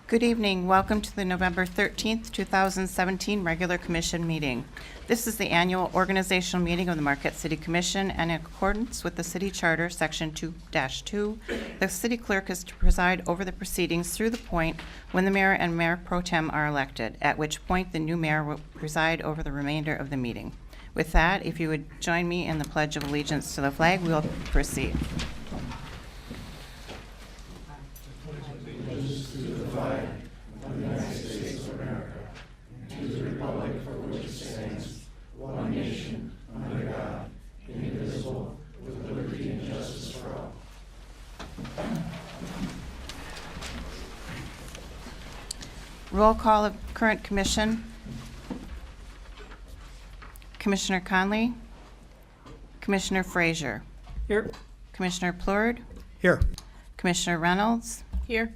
Good evening. Welcome to the November 13th, 2017 regular commission meeting. This is the annual organizational meeting of the Marquette City Commission, and in accordance with the city charter, section 2-2, the city clerk is to preside over the proceedings through the point when the mayor and mayor pro tem are elected, at which point the new mayor will preside over the remainder of the meeting. With that, if you would join me in the Pledge of Allegiance to the flag, we'll proceed. Roll call of current commission. Commissioner Conley. Commissioner Frazier. Here. Commissioner Plurd. Here. Commissioner Reynolds. Here.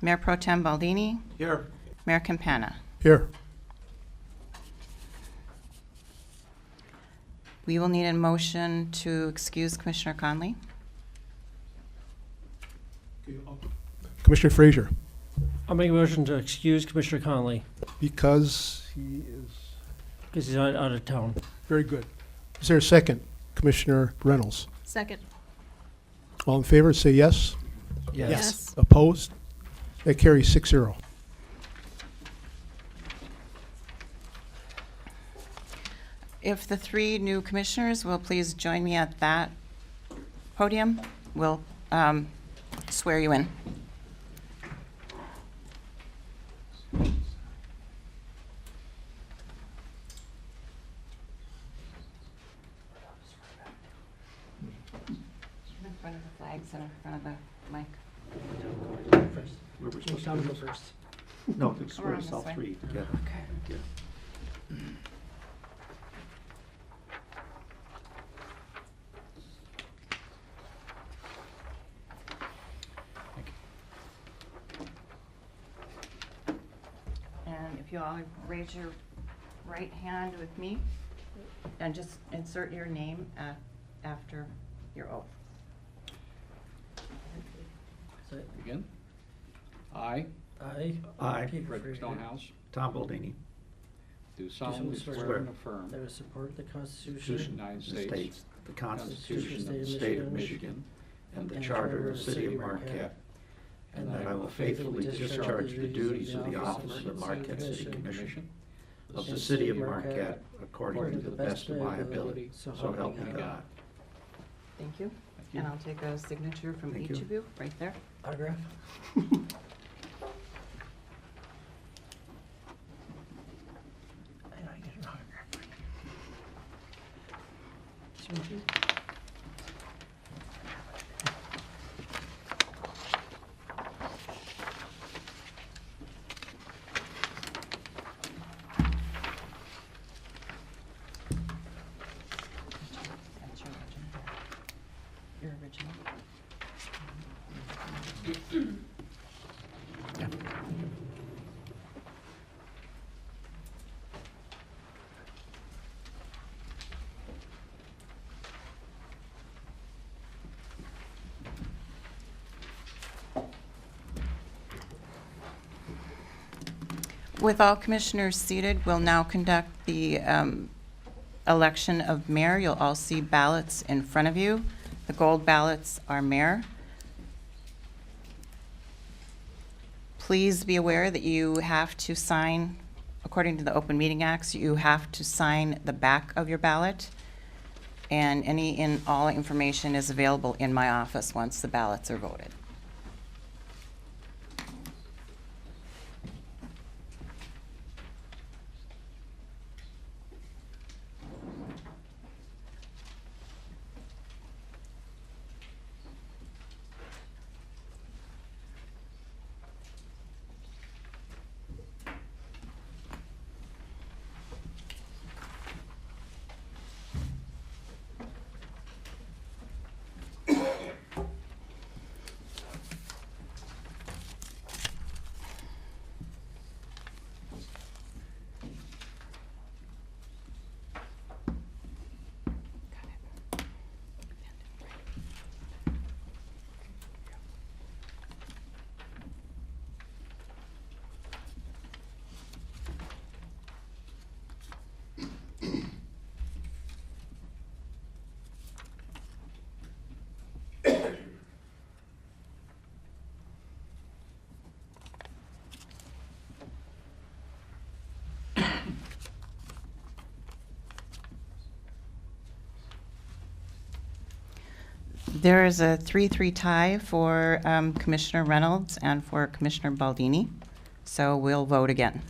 Mayor Pro Tem Baldini. Here. Mayor Campana. Here. We will need a motion to excuse Commissioner Conley. Commissioner Frazier, I'll make a motion to excuse Commissioner Conley because he is because he's out of town. very good. Is there a second? Commissioner Reynolds. Second. All in favor, say yes. Yes. Opposed? That carries 6-0. If the three new commissioners will please join me at that podium, we'll swear you in. In front of the flags and in front of the mic. We're supposed Tom to go do this? first. No, it's Around us all this way. three together. Okay. Yeah. And if you all raise your right hand with me and just insert your name after your oath. Begin. I, I, Peter Fred Frazier, Stonehouse, Tom Baldini, do solemnly swear swear and affirm that I will support the Constitution Constitution of the United the States, States, the Constitution of the State of Michigan, and the and Charter of the City of Marquette, and that I will faithfully discharge the duties of the office of the Marquette City Commission of the City of Marquette according to the best of my ability, so help me God. Thank you. Thank you. And I'll take a signature from Thank each you. of you, right there. autograph. I get an autograph. That's your original. With all commissioners seated, we'll now conduct the election of mayor. You'll all see ballots in front of you. The gold ballots are mayor. Please be aware that you have to sign, according to the Open Meeting Acts, you have to sign the back of your ballot. And any and all information is available in my office once the ballots are voted. There is a 3-3 tie for Commissioner Reynolds and for Commissioner Baldini, so we'll vote again.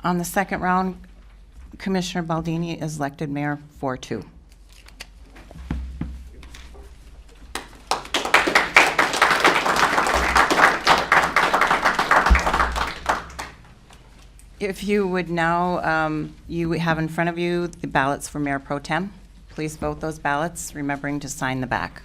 On the second round, Commissioner Baldini is elected mayor 4-2. If you would now, you have in front of you the ballots for Mayor Pro Tem. Please vote those ballots, remembering to sign the back.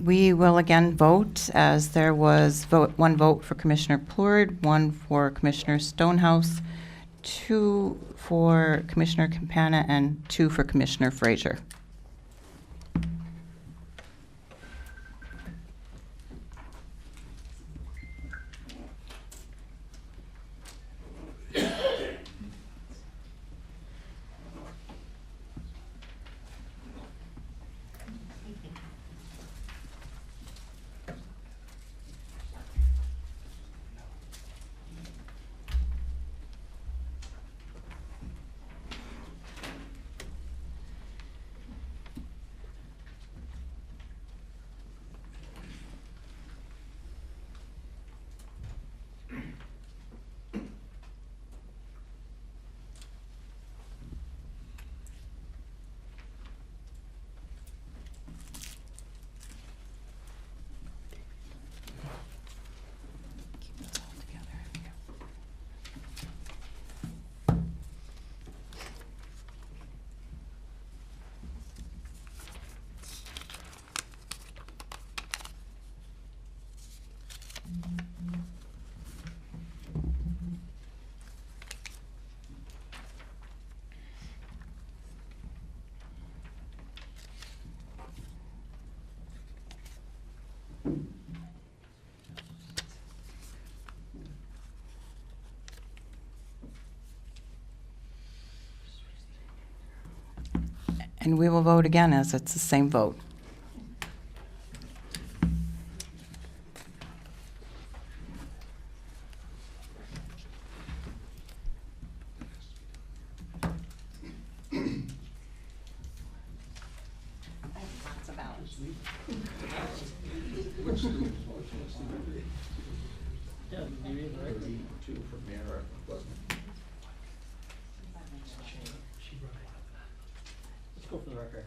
We will again vote, as there was one vote for Commissioner Plourd, one for Commissioner Stonehouse, 2 for Commissioner Campana, and 2 for Commissioner Frazier. And we will vote again, as it's the same vote. Yeah, you read the record. Two for mayor, wasn't it? Let's go for the record.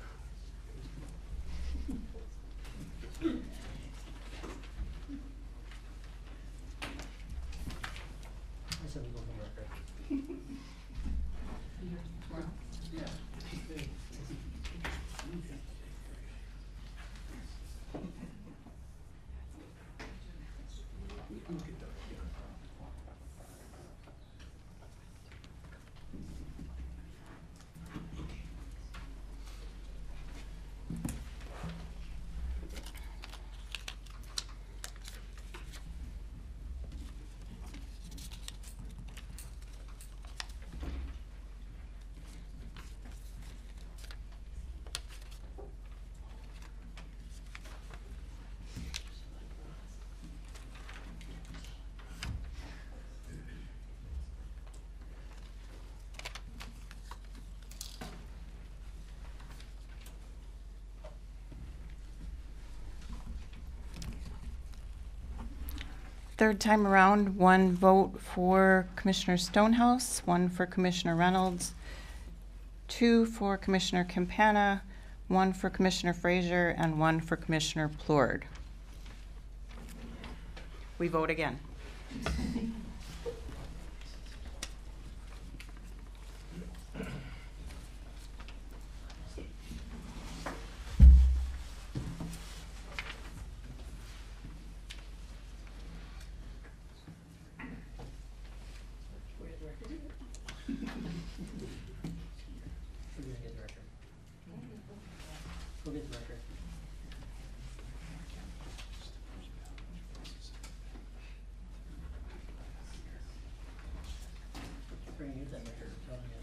I said we go for the record. Third time around, one vote for Commissioner Stonehouse, one for Commissioner Reynolds, two for Commissioner Campana, one for Commissioner Frazier, and one for Commissioner Plourd. We vote again. We're gonna get the record. Go get the record. We're gonna get that record, I'm telling you.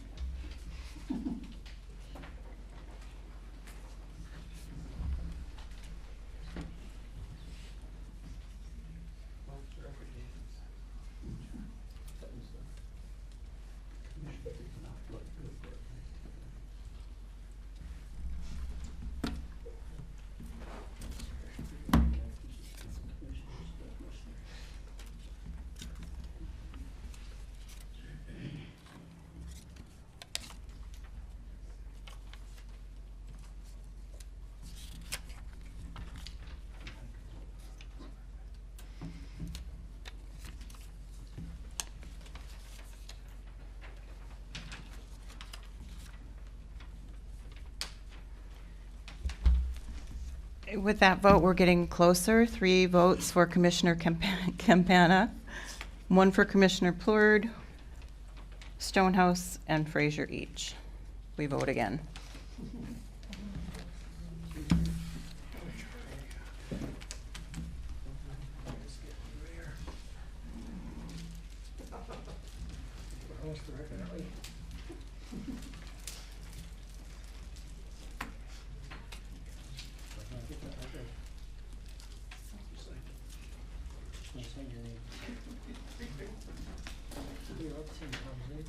With that vote, we're getting closer. 3 votes for Commissioner Campana, 1 for Commissioner Plourd, Stonehouse, and Frazier each. We vote again. We're almost the record, aren't we? We're gonna get that record. Wanna say your name? You're up to 10 times, eh?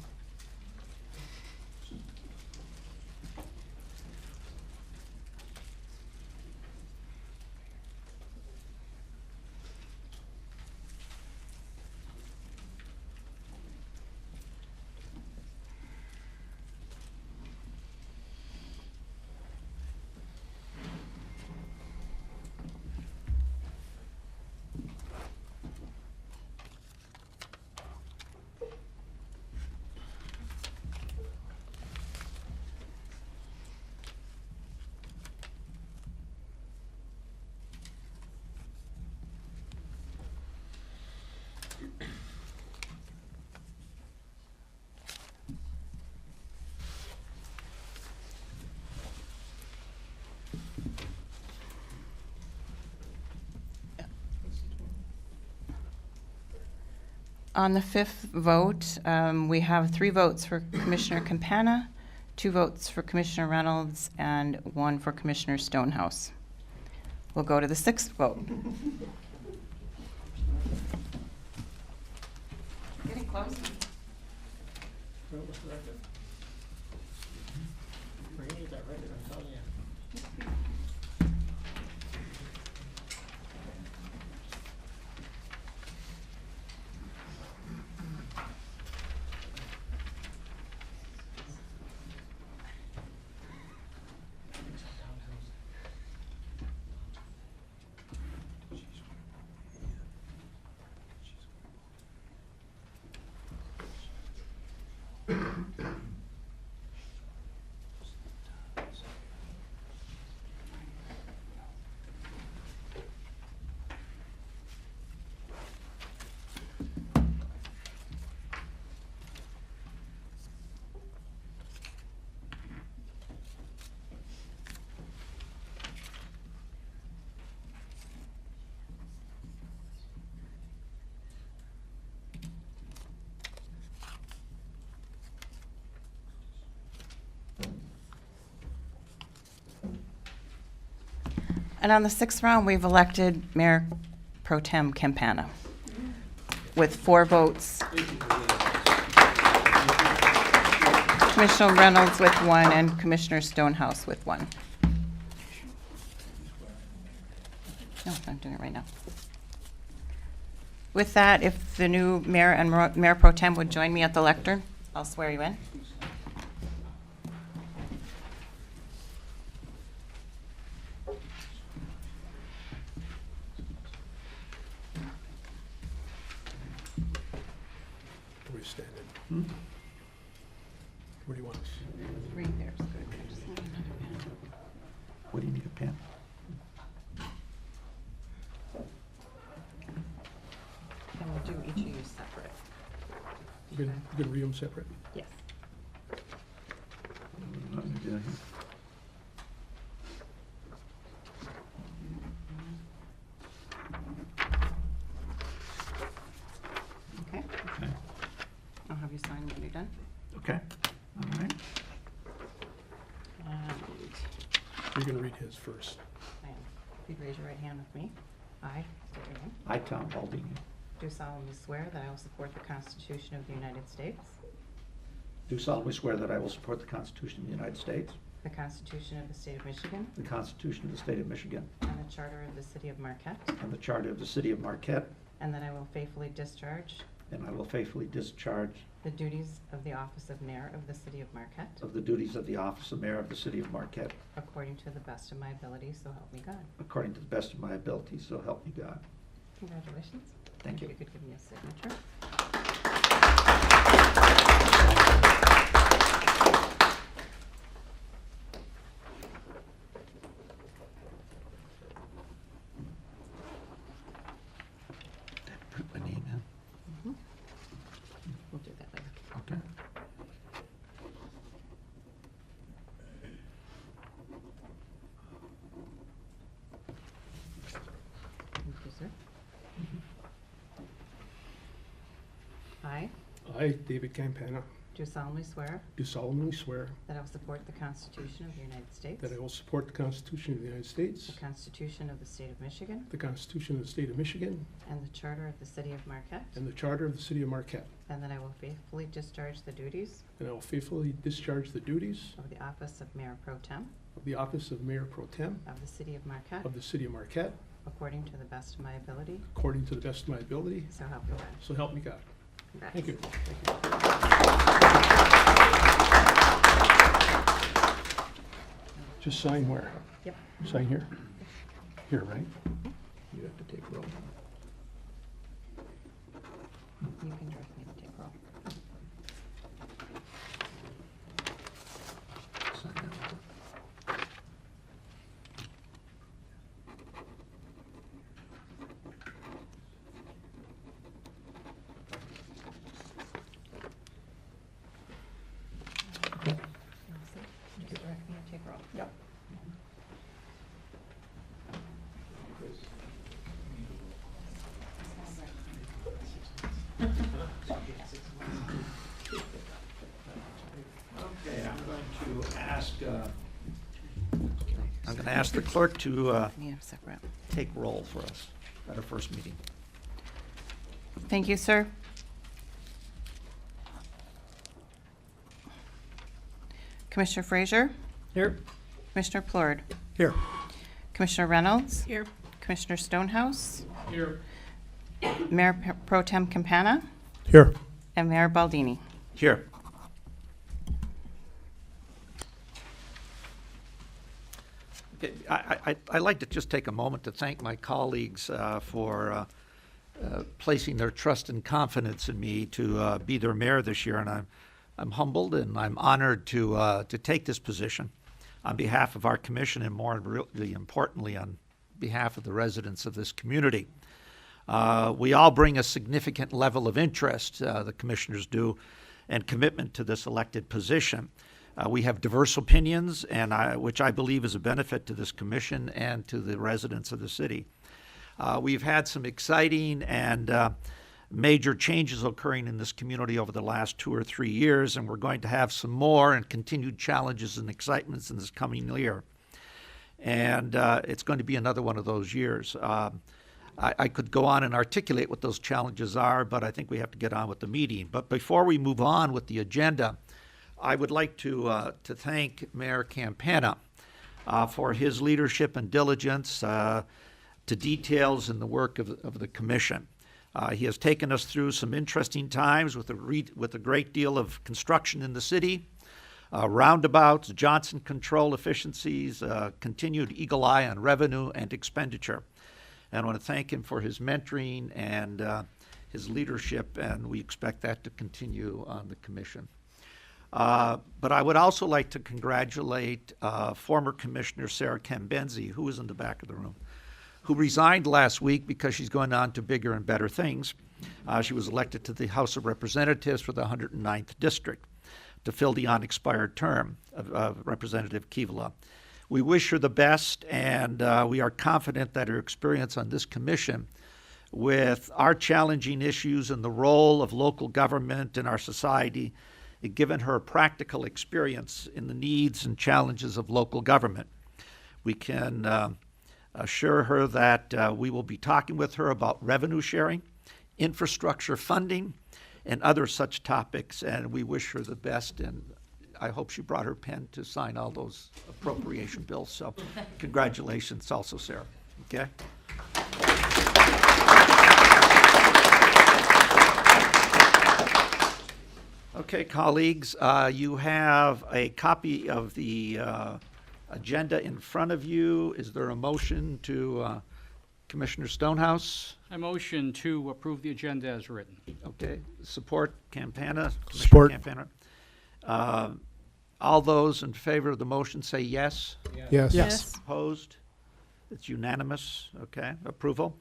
On the 5th vote, we have 3 votes for Commissioner Campana, 2 votes for Commissioner Reynolds, and 1 for Commissioner Stonehouse. We'll go to the 6th vote. Getting close. We're almost the record. We're gonna get that record, I'm telling you. And on the sixth round, we've elected Mayor Pro Tem Campana with 4 votes. Commissioner Reynolds with 1 and Commissioner Stonehouse with 1. No, I'm doing it right now. With that, if the new mayor and Mayor Pro Tem would join me at the lectern, I'll swear you in. Where we standing? Hmm? Where do you want us? 3 there's good. I just need another pen. What do you need a pen? And we'll do each of you separate. We're gonna read them separate? Yes. Okay. Okay. I'll have you sign when you're done. Okay, all right. And You're gonna read his first. I am. If you'd raise your right hand with me. I state your name. I, Tom Baldini, Do solemnly swear that I will support the Constitution of the United States, do solemnly swear that I will support the Constitution of the United States, the Constitution of the State of Michigan, the Constitution of the State of Michigan, and the Charter of the City of Marquette, and the Charter of the City of Marquette, and that I will faithfully discharge and I will faithfully discharge the duties of the office of Mayor of the City of Marquette of the duties of the office of Mayor of the City of Marquette according to the best of my ability, so help me God. according to the best of my ability, so help me God. Congratulations. Thank you. If you could give me a signature. Put my name in. We'll do that later. Okay. Thank you, sir. I I, David Campana, do solemnly swear do solemnly swear that I will support the Constitution of the United States, that I will support the Constitution of the United States, the Constitution of the State of Michigan, the Constitution of the State of Michigan, and the Charter of the City of Marquette, and the Charter of the City of Marquette, and that I will faithfully discharge the duties and I will faithfully discharge the duties of the office of Mayor Pro Tem of the office of Mayor Pro Tem of the City of Marquette of the City of Marquette according to the best of my ability, according to the best of my ability, so help me God. so help me God. Congrats. Thank you. Just sign where? Yep. Sign here? Here, right? You have to take roll. You can direct me to take roll. Sign that one. You all set? Just direct me to take roll. Yep. Okay, I'm going to ask the clerk to Yeah, separate. take roll for us at our first meeting. Thank you, sir. Commissioner Frazier, Here. Commissioner Plord, Here. Commissioner Reynolds, Here. Commissioner Stonehouse, Here. Mayor Pro Tem Campana, Here. and Mayor Baldini. Here. Okay, I'd like to just take a moment to thank my colleagues for placing their trust and confidence in me to be their mayor this year, and I'm humbled and I'm honored to take this position on behalf of our commission and, more really importantly, on behalf of the residents of this community. We all bring a significant level of interest, the commissioners do, and commitment to this elected position. We have diverse opinions, which I believe is a benefit to this commission and to the residents of the city. We've had some exciting and major changes occurring in this community over the last 2 or 3 years, and we're going to have some more and continued challenges and excitements in this coming year. And it's going to be another one of those years. I could go on and articulate what those challenges are, but I think we have to get on with the meeting. But before we move on with the agenda, I would like to thank Mayor Campana for his leadership and diligence to details in the work of the commission. He has taken us through some interesting times with a great deal of construction in the city, roundabouts, Johnson control efficiencies, continued eagle eye on revenue and expenditure. And I want to thank him for his mentoring and his leadership, and we expect that to continue on the commission. But I would also like to congratulate former Commissioner Sarah Cambenzi, who is in the back of the room, who resigned last week because she's going on to bigger and better things. She was elected to the House of Representatives for the 109th District to fill the unexpired term of Representative Kivala. We wish her the best, and we are confident that her experience on this commission with our challenging issues and the role of local government in our society, given her practical experience in the needs and challenges of local government. We can assure her that we will be talking with her about revenue sharing, infrastructure funding, and other such topics, and we wish her the best, and I hope she brought her pen to sign all those appropriation bills. So congratulations also, Sarah. Okay? Okay, colleagues, you have a copy of the agenda in front of you. Is there a motion to Commissioner Stonehouse? I motion to approve the agenda as written. Okay, support Campana? Commissioner Support. Campana. All those in favor of the motion say yes. Yes. Yes. Opposed? It's unanimous. Okay, approval.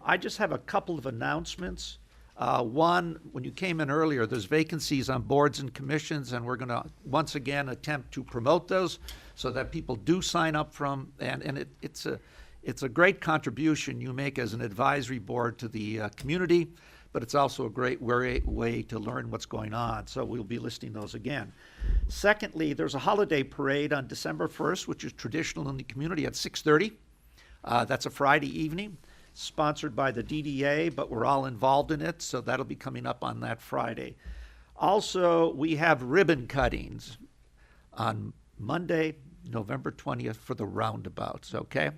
I just have a couple of announcements. One, when you came in earlier, there's vacancies on boards and commissions, and we're going to once again attempt to promote those so that people do sign up from, and it's a great contribution you make as an advisory board to the community, but it's also a great way to learn what's going on. So we'll be listing those again. Secondly, there's a holiday parade on December 1st, which is traditional in the community at 6:30. That's a Friday evening, sponsored by the DDA, but we're all involved in it, so that'll be coming up on that Friday. Also, we have ribbon cuttings on Monday, November 20th for the roundabouts, okay?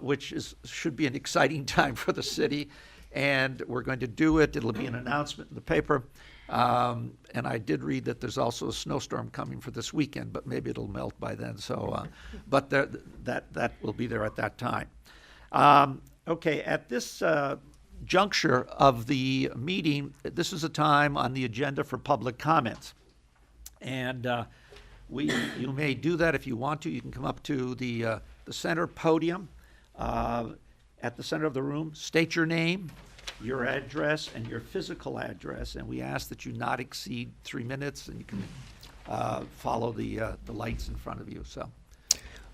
Which should be an exciting time for the city, and we're going to do it. It'll be an announcement in the paper. And I did read that there's also a snowstorm coming for this weekend, but maybe it'll melt by then. So, but that will be there at that time. Okay, at this juncture of the meeting, this is a time on the agenda for public comments. And you may do that if you want to. You can come up to the center podium at the center of the room, state your name, your address, and your physical address, and we ask that you not exceed 3 minutes, and you can follow the lights in front of you. So,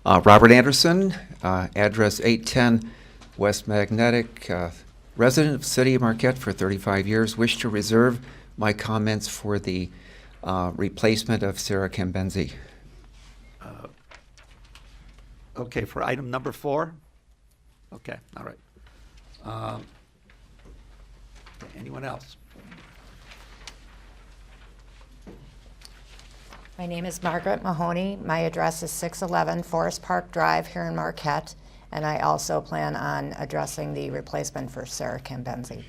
Robert Anderson, address 810 West Magnetic, resident of the City of Marquette for 35 years. Wish to reserve my comments for the replacement of Sarah Cambenzi. okay, for item number 4? Okay, all right. Anyone else? My name is Margaret Mahoney. My address is 611 Forest Park Drive here in Marquette, and I also plan on addressing the replacement for Sarah Cambenzi.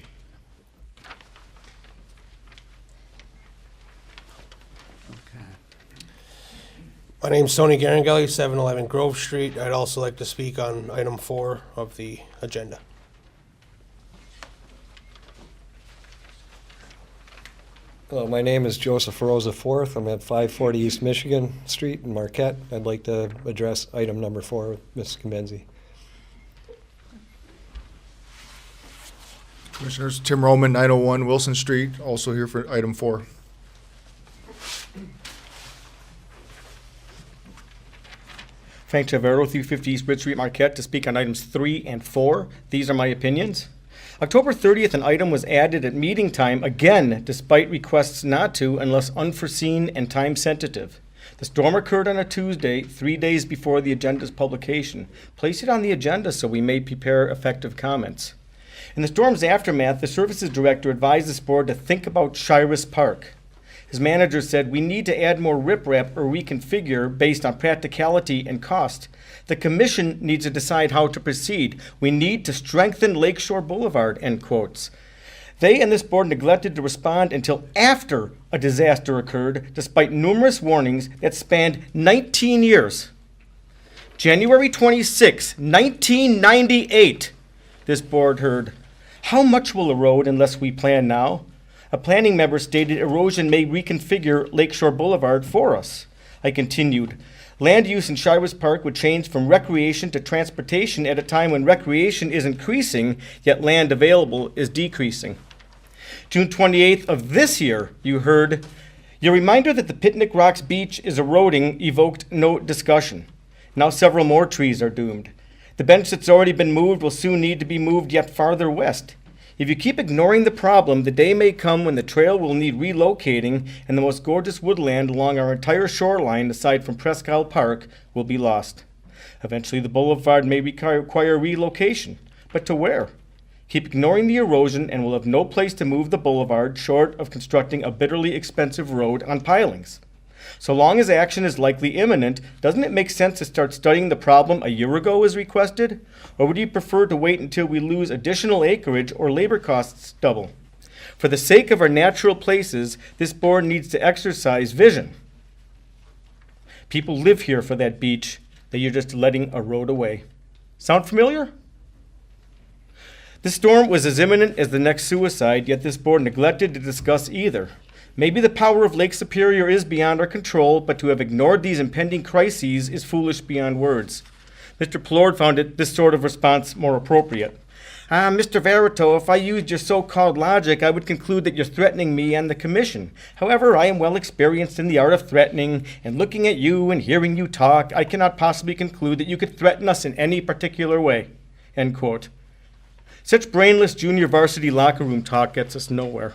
Okay. My name's Tony Garangelli, 711 Grove Street. I'd also like to speak on item 4 of the agenda. Hello, my name is Joseph Rosa IV. I'm at 540 East Michigan Street in Marquette. I'd like to address item number 4 with Ms. Cambenzi. Commissioners, Tim Roman, 901 Wilson Street, also here for item 4. Frank Tavero, 350 East Bridge Street, Marquette, to speak on items 3 and 4. These are my opinions. October 30th, an item was added at meeting time again, despite requests not to, unless unforeseen and time sensitive. The storm occurred on a Tuesday, 3 days before the agenda's publication. Place it on the agenda so we may prepare effective comments. In the storm's aftermath, the services director advised this board to think about Shiras Park. His manager said, "We need to add more riprap or reconfigure based on practicality and cost. The commission needs to decide how to proceed. We need to strengthen Lakeshore Boulevard," end quotes. They and this board neglected to respond until after a disaster occurred, despite numerous warnings that spanned 19 years. January 26, 1998, this board heard, "How much will erode unless we plan now?" A planning member stated erosion may reconfigure Lakeshore Boulevard for us. I continued, "Land use in Shiras Park would change from recreation to transportation at a time when recreation is increasing, yet land available is decreasing." June 28th of this year, you heard, "Your reminder that the Picnic Rocks beach is eroding evoked no discussion. Now several more trees are doomed. The bench that's already been moved will soon need to be moved yet farther west. If you keep ignoring the problem, the day may come when the trail will need relocating and the most gorgeous woodland along our entire shoreline, aside from Presque Isle Park, will be lost. Eventually the boulevard may require relocation, but to where? Keep ignoring the erosion and we'll have no place to move the boulevard short of constructing a bitterly expensive road on pilings. So long as action is likely imminent, doesn't it make sense to start studying the problem a year ago as requested? Or would you prefer to wait until we lose additional acreage or labor costs double? For the sake of our natural places, this board needs to exercise vision. People live here for that beach that you're just letting erode away. Sound familiar? This storm was as imminent as the next suicide, yet this board neglected to discuss either. Maybe the power of Lake Superior is beyond our control, but to have ignored these impending crises is foolish beyond words. Mr. Plord found this sort of response more appropriate. Mr. Verito, if I used your so-called logic, I would conclude that you're threatening me and the commission. However, I am well experienced in the art of threatening, and looking at you and hearing you talk, I cannot possibly conclude that you could threaten us in any particular way." End quote. Such brainless junior varsity locker room talk gets us nowhere.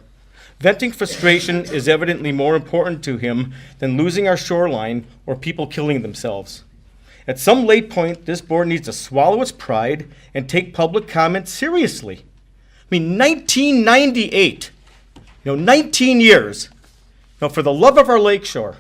Venting frustration is evidently more important to him than losing our shoreline or people killing themselves. At some late point, this board needs to swallow its pride and take public comment seriously. I mean, 1998, 19 years. For the love of our lakeshore.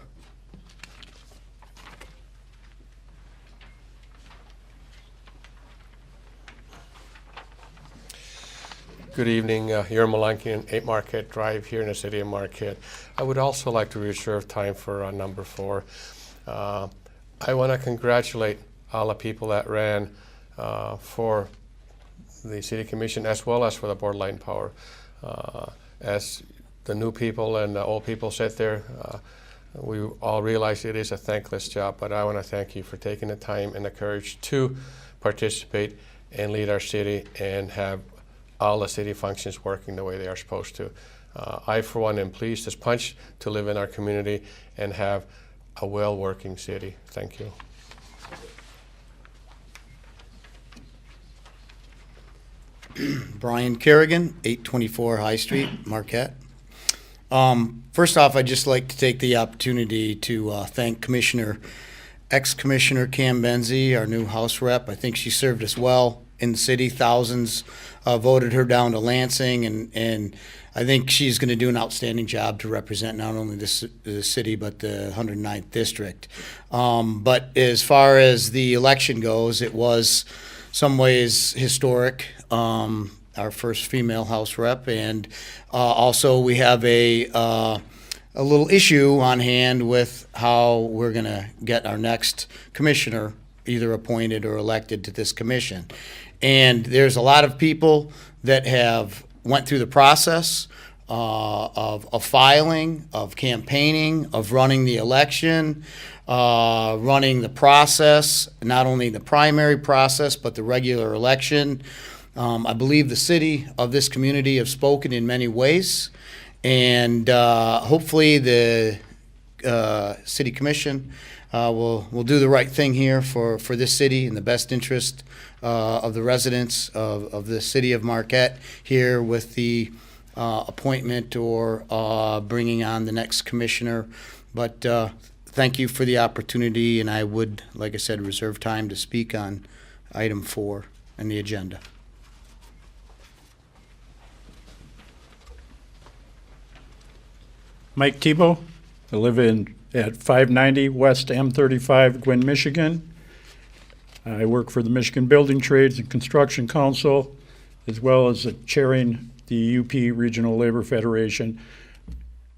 Good evening, Hiram Malankian, 8 Marquette Drive here in the city of Marquette. I would also like to reserve time for number 4. I want to congratulate all the people that ran for the city commission as well as for the board Light and Power. As the new people and the old people sit there, we all realize it is a thankless job, but I want to thank you for taking the time and the courage to participate and lead our city and have all the city functions working the way they are supposed to. I, for one, am pleased as punch to live in our community and have a well-working city. Thank you. Brian Kerrigan, 824 High Street, Marquette. First off, I'd just like to take the opportunity to thank ex-Commissioner Cam Benzie, our new House Rep. I think she served us well in the city. Thousands voted her down to Lansing, and I think she's going to do an outstanding job to represent not only the city but the 109th District. But as far as the election goes, it was some ways historic. Our first female House Rep, and also we have a little issue on hand with how we're going to get our next commissioner either appointed or elected to this commission. And there's a lot of people that have went through the process of filing, of campaigning, of running the election, running the process, not only the primary process, but the regular election. I believe the city of this community have spoken in many ways, and hopefully the city commission will do the right thing here for this city in the best interest of the residents of the city of Marquette here with the appointment or bringing on the next commissioner. But thank you for the opportunity, and I would, like I said, reserve time to speak on item 4 on the agenda. Mike Tebow. I live at 590 West M35, Gwinn, Michigan. I work for the Michigan Building Trades and Construction Council, as well as chairing the UP Regional Labor Federation.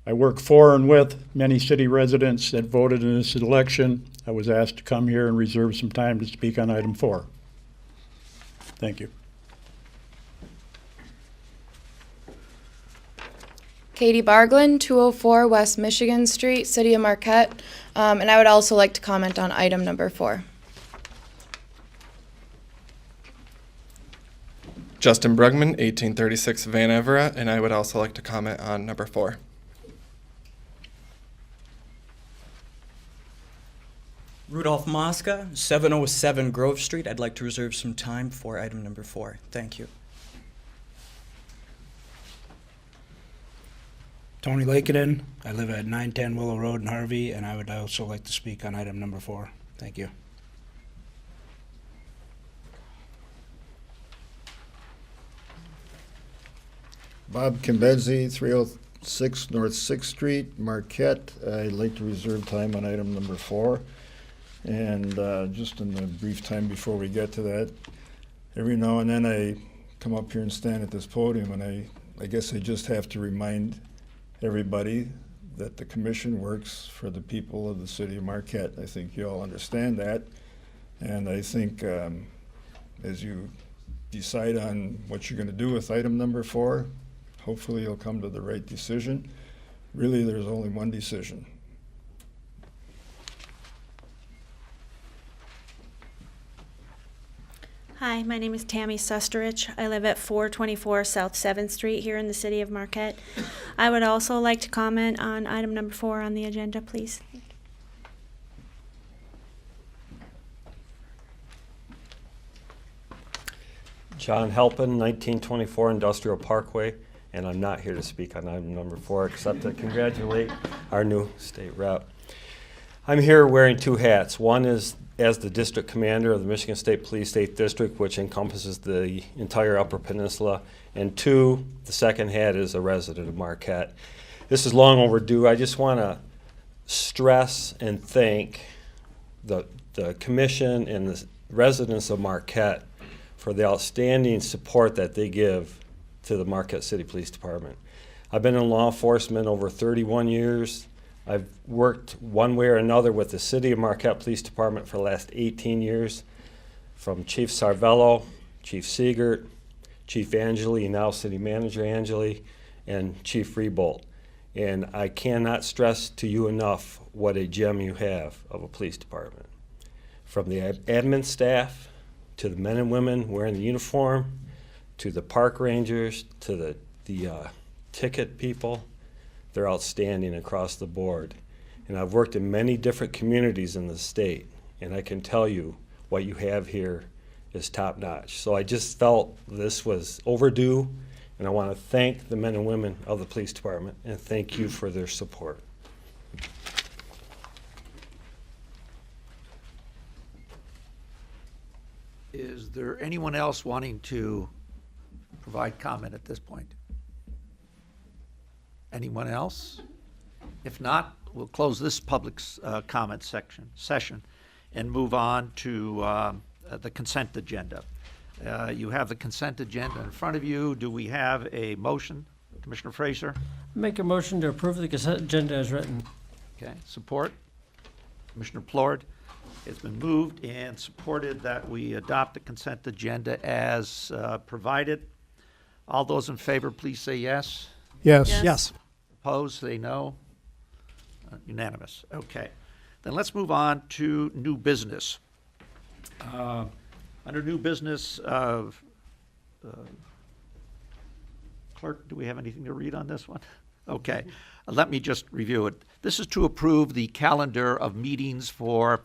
I work for and with many city residents that voted in this election. I was asked to come here and reserve some time to speak on item 4. Thank you. Katie Barglin, 204 West Michigan Street, City of Marquette. And I would also like to comment on item number 4. Justin Brugman, 1836 Van Everett, and I would also like to comment on number 4. Rudolph Mosca, 707 Grove Street. I'd like to reserve some time for item number 4. Thank you. Tony Lakeden. I live at 910 Willow Road in Harvey, and I would also like to speak on item number 4. Thank you. Bob Kimbenzi, 306 North 6th Street, Marquette. I'd like to reserve time on item number 4. And just in the brief time before we get to that, every now and then I come up here and stand at this podium, and I guess I just have to remind everybody that the commission works for the people of the city of Marquette. I think you all understand that. And I think as you decide on what you're going to do with item number 4, hopefully you'll come to the right decision. Really, there's only one decision. Hi, my name is Tammy Susterich. I live at 424 South 7th Street here in the city of Marquette. I would also like to comment on item number 4 on the agenda, please. John Halpin, 1924 Industrial Parkway, and I'm not here to speak on item number 4 except to congratulate our new state rep. I'm here wearing 2 hats. One is as the district commander of the Michigan State Police 8th District, which encompasses the entire Upper Peninsula, and 2, the second hat is a resident of Marquette. This is long overdue. I just want to stress and thank the commission and the residents of Marquette for the outstanding support that they give to the Marquette City Police Department. I've been in law enforcement over 31 years. I've worked one way or another with the City of Marquette Police Department for the last 18 years, from Chief Sarvello, Chief Siegert, Chief Angeli, now City Manager Angeli, and Chief Rebolt. And I cannot stress to you enough what a gem you have of a police department. From the admin staff, to the men and women wearing the uniform, to the park rangers, to the ticket people, they're outstanding across the board. And I've worked in many different communities in the state, and I can tell you what you have here is top notch. So I just felt this was overdue, and I want to thank the men and women of the police department and thank you for their support. Is there anyone else wanting to provide comment at this point? Anyone else? If not, we'll close this public comment session and move on to the consent agenda. You have the consent agenda in front of you. Do we have a motion? Commissioner Fraser? Make a motion to approve the consent agenda as written. Okay, support? Commissioner Plord? It's been moved and supported that we adopt the consent agenda as provided. All those in favor, please say yes. Yes. Yes. Opposed, say no. Unanimous. Okay. Then let's move on to new business. Under new business, Clerk, do we have anything to read on this one? Okay. Let me just review it. This is to approve the calendar of meetings for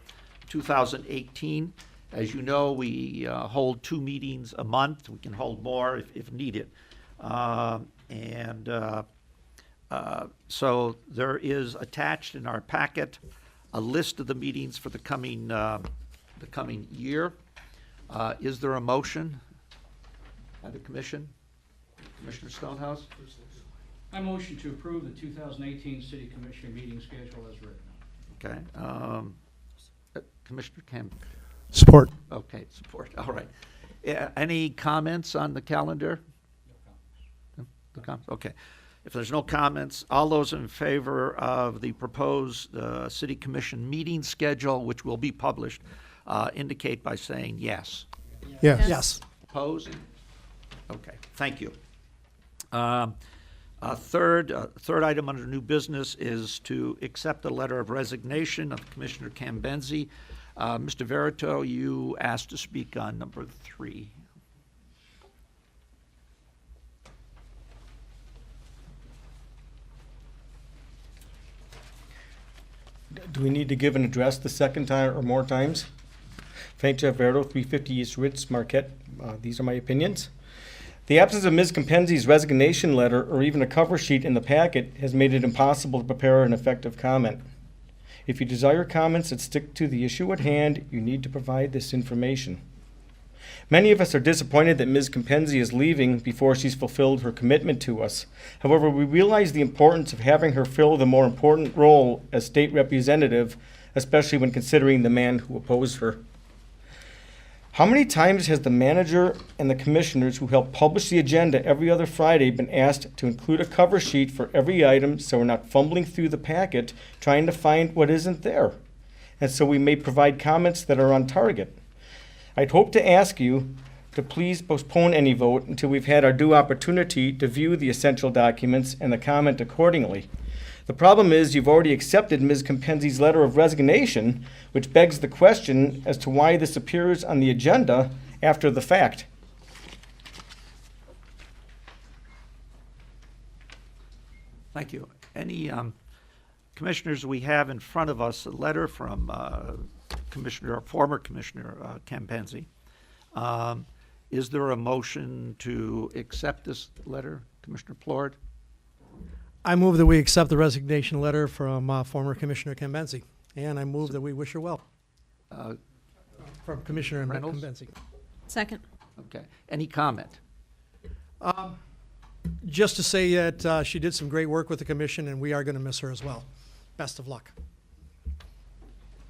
2018. As you know, we hold 2 meetings a month. We can hold more if needed. So there is attached in our packet a list of the meetings for the coming year. Is there a motion by the commission? Commissioner Stonehouse? I motion to approve the 2018 City Commission meeting schedule as written. Okay. Commissioner Campbell? Support. Okay, support. All right. Any comments on the calendar? No comments. Okay. If there's no comments, all those in favor of the proposed City Commission meeting schedule, which will be published, indicate by saying yes. Yes. Yes. Opposed? Okay, thank you. Third item under new business is to accept a letter of resignation of Commissioner Cambenzi. Mr. Verito, you asked to speak on number 3. Do we need to give an address the second time or more times? Frank Jeff Verdo, 350 East Ritz, Marquette. These are my opinions. The absence of Ms. Campenzi's resignation letter or even a cover sheet in the packet has made it impossible to prepare an effective comment. If you desire comments that stick to the issue at hand, you need to provide this information. Many of us are disappointed that Ms. Campenzi is leaving before she's fulfilled her commitment to us. However, we realize the importance of having her fill the more important role as state representative, especially when considering the man who opposed her. How many times has the manager and the commissioners who help publish the agenda every other Friday been asked to include a cover sheet for every item so we're not fumbling through the packet trying to find what isn't there? And so we may provide comments that are on target. I'd hope to ask you to please postpone any vote until we've had our due opportunity to view the essential documents and the comment accordingly. The problem is you've already accepted Ms. Campenzi's letter of resignation, which begs the question as to why this appears on the agenda after the fact. Thank you. Any commissioners, we have in front of us a letter from former Commissioner Campenzi. Is there a motion to accept this letter, Commissioner Plord? I move that we accept the resignation letter from former Commissioner Cambenzi, and I move that we wish her well. From Commissioner Reynolds? Cambenzi. Second. Okay. Any comment? Just to say that she did some great work with the commission, and we are going to miss her as well. Best of luck.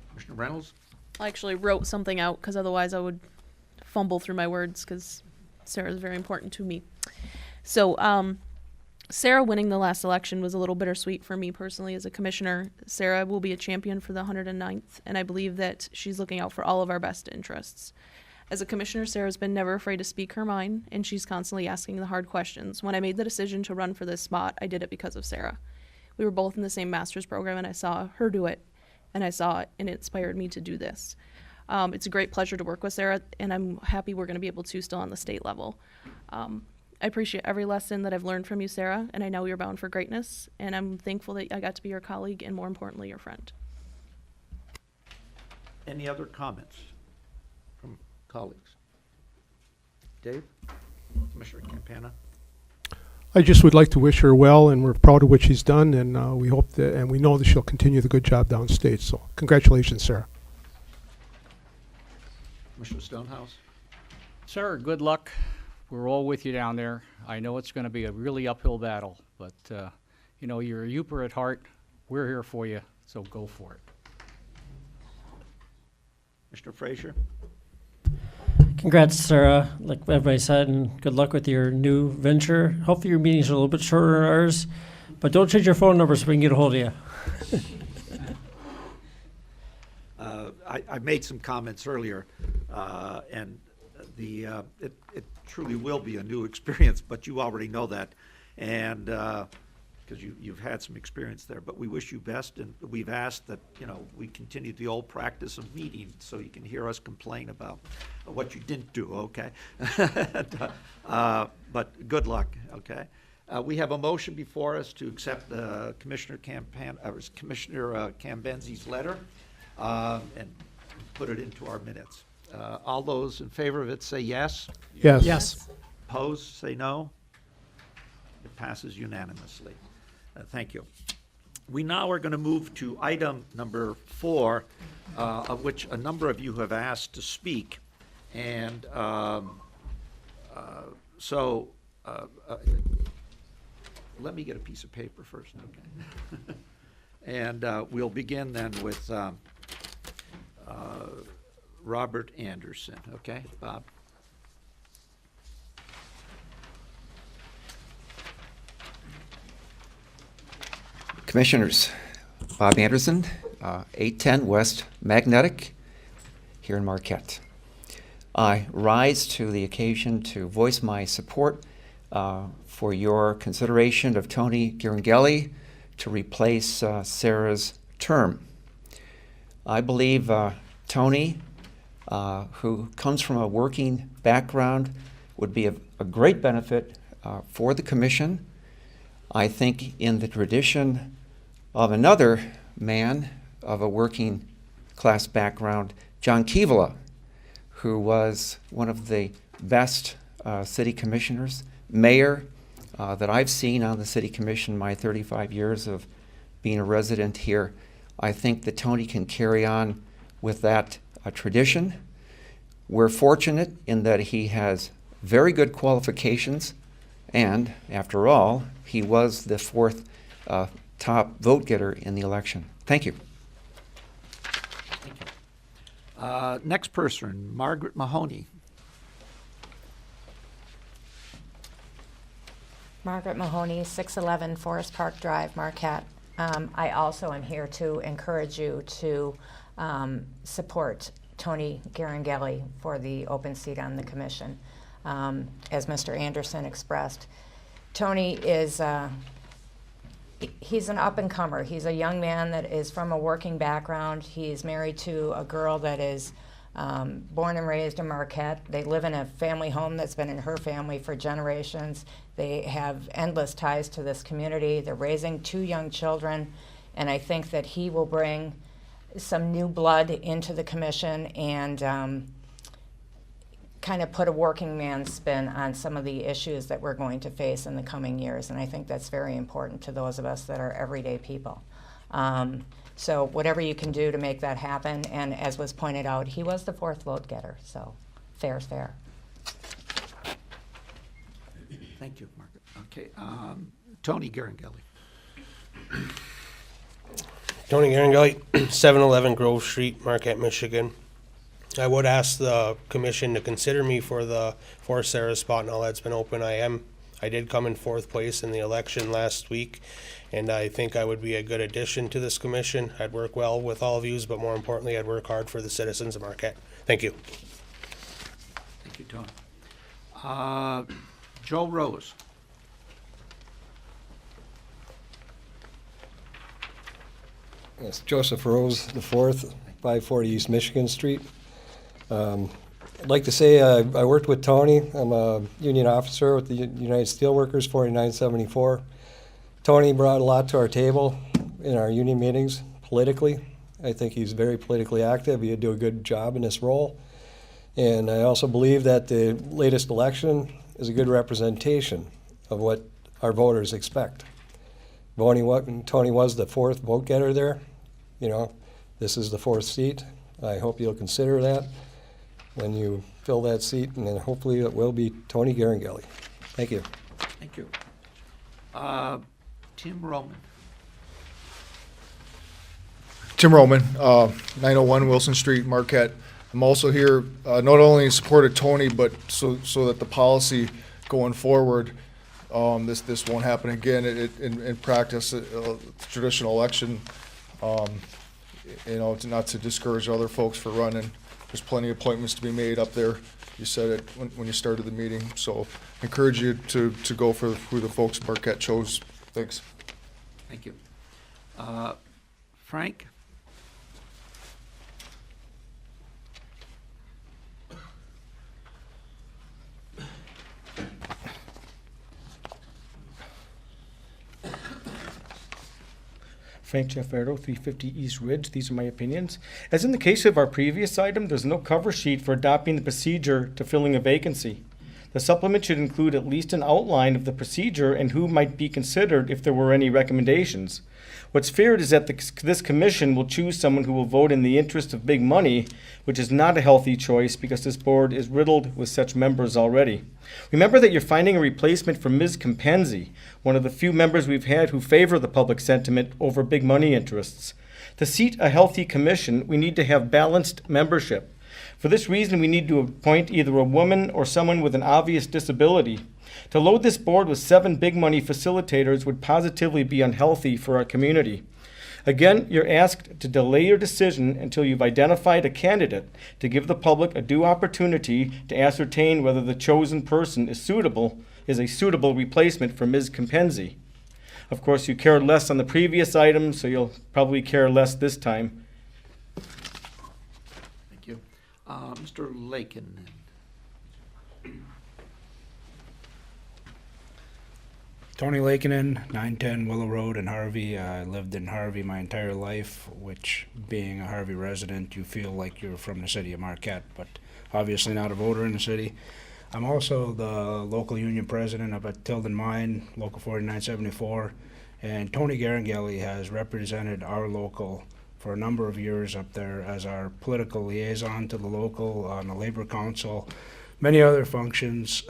Commissioner Reynolds? I actually wrote something out because otherwise I would fumble through my words because Sarah is very important to me. So, Sarah winning the last election was a little bittersweet for me personally as a commissioner. Sarah will be a champion for the 109th, and I believe that she's looking out for all of our best interests. As a commissioner, Sarah's been never afraid to speak her mind, and she's constantly asking the hard questions. When I made the decision to run for this spot, I did it because of Sarah. We were both in the same master's program, and I saw her do it, and I saw it, and it inspired me to do this. It's a great pleasure to work with Sarah, and I'm happy we're going to be able to still on the state level. I appreciate every lesson that I've learned from you, Sarah, and I know you're bound for greatness, and I'm thankful that I got to be your colleague and, more importantly, your friend. Any other comments from colleagues? Dave? Commissioner Campana? I just would like to wish her well, and we're proud of what she's done, and we hope that, and we know that she'll continue the good job downstate. So, congratulations, Sarah. Commissioner Stonehouse? Sarah, good luck. We're all with you down there. I know it's going to be a really uphill battle, but, you know, you're a Youper at heart. We're here for you, so go for it. Mr. Frazier? Congrats, Sarah, like everybody said, and good luck with your new venture. Hopefully your meetings are a little bit shorter than ours, but don't change your phone number so we can get a hold of you. I made some comments earlier, and it truly will be a new experience, but you already know that, and because you've had some experience there. But we wish you best, and we've asked that, you know, we continue the old practice of meeting so you can hear us complain about what you didn't do, okay? But good luck, okay? We have a motion before us to accept Commissioner Cambenzi's letter and put it into our minutes. All those in favor of it say yes. Yes. Yes. Opposed, say no. It passes unanimously. Thank you. We now are going to move to item number 4, of which a number of you have asked to speak. And let me get a piece of paper first, okay? And we'll begin then with Robert Anderson, okay? Bob? Commissioners, Bob Anderson, 810 West Magnetic, here in Marquette. I rise to the occasion to voice my support for your consideration of Tony Girangelli to replace Sarah's term. I believe Tony, who comes from a working background, would be a great benefit for the commission. I think in the tradition of another man of a working class background, John Kivala, who was one of the best city commissioners, mayor that I've seen on the city commission my 35 years of being a resident here. I think that Tony can carry on with that tradition. We're fortunate in that he has very good qualifications, and after all, he was the 4th top vote getter in the election. Thank you. Thank you. Next person, Margaret Mahoney. Margaret Mahoney, 611 Forest Park Drive, Marquette. I also am here to encourage you to support Tony Girangelli for the open seat on the commission. As Mr. Anderson expressed, Tony is he's an up-and-comer. He's a young man that is from a working background. He's married to a girl that is born and raised in Marquette. They live in a family home that's been in her family for generations. They have endless ties to this community. They're raising 2 young children, and I think that he will bring some new blood into the commission and kind of put a working man's spin on some of the issues that we're going to face in the coming years, and I think that's very important to those of us that are everyday people. So whatever you can do to make that happen, and as was pointed out, he was the 4th vote getter, so fair's fair. Thank you, Margaret. Okay, Tony Girangelli. Tony Girangelli, 711 Grove Street, Marquette, Michigan. I would ask the commission to consider me for Sarah's spot, and all that's been open. I did come in 4th place in the election last week, and I think I would be a good addition to this commission. I'd work well with all of yous, but more importantly, I'd work hard for the citizens of Marquette. Thank you. Thank you, Tony. Joe Rose. Yes, Joseph Rose, the 4th, 540 East Michigan Street. I'd like to say I worked with Tony. I'm a union officer with the United Steelworkers, 4974. Tony brought a lot to our table in our union meetings politically. I think he's very politically active. He'd do a good job in this role. And I also believe that the latest election is a good representation of what our voters expect. Tony was the 4th vote getter there. You know, this is the 4th seat. I hope you'll consider that when you fill that seat, and then hopefully it will be Tony Girangelli. Thank you. Thank you. Tim Roman. Tim Roman, 901 Wilson Street, Marquette. I'm also here not only in support of Tony, but so that the policy going forward, this won't happen again. In practice, traditional election, not to discourage other folks for running. There's plenty of appointments to be made up there. You said it when you started the meeting. So I encourage you to go for who the folks in Marquette chose. Thanks. Thank you. Frank? Frank Jaffardo, 350 East Ridge. These are my opinions. As in the case of our previous item, there's no cover sheet for adopting the procedure to filling a vacancy. The supplement should include at least an outline of the procedure and who might be considered if there were any recommendations. What's feared is that this commission will choose someone who will vote in the interest of big money, which is not a healthy choice because this board is riddled with such members already. Remember that you're finding a replacement for Ms. Compenzi, one of the few members we've had who favor the public sentiment over big money interests. To seat a healthy commission, we need to have balanced membership. For this reason, we need to appoint either a woman or someone with an obvious disability. To load this board with 7 big money facilitators would positively be unhealthy for our community. Again, you're asked to delay your decision until you've identified a candidate to give the public a due opportunity to ascertain whether the chosen person is a suitable replacement for Ms. Compenzi. Of course, you cared less on the previous item, so you'll probably care less this time. Thank you. Mr. Lakin. Tony Lakinen, 910 Willow Road in Harvey. I lived in Harvey my entire life, which, being a Harvey resident, you feel like you're from the city of Marquette, but obviously not a voter in the city. I'm also the local union president up at Tilden Mine, Local 4974, and Tony Garangelli has represented our local for a number of years up there as our political liaison to the local on the Labor Council, many other functions.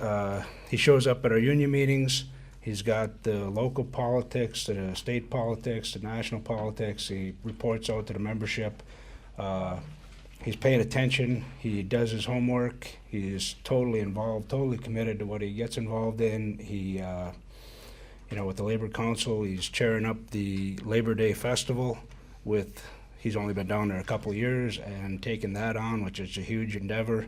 He shows up at our union meetings. He's got the local politics, the state politics, the national politics. He reports out to the membership. He's paying attention. He does his homework. He's totally involved, totally committed to what he gets involved in. He, with the Labor Council, he's chairing up the Labor Day Festival he's only been down there a couple of years and taking that on, which is a huge endeavor.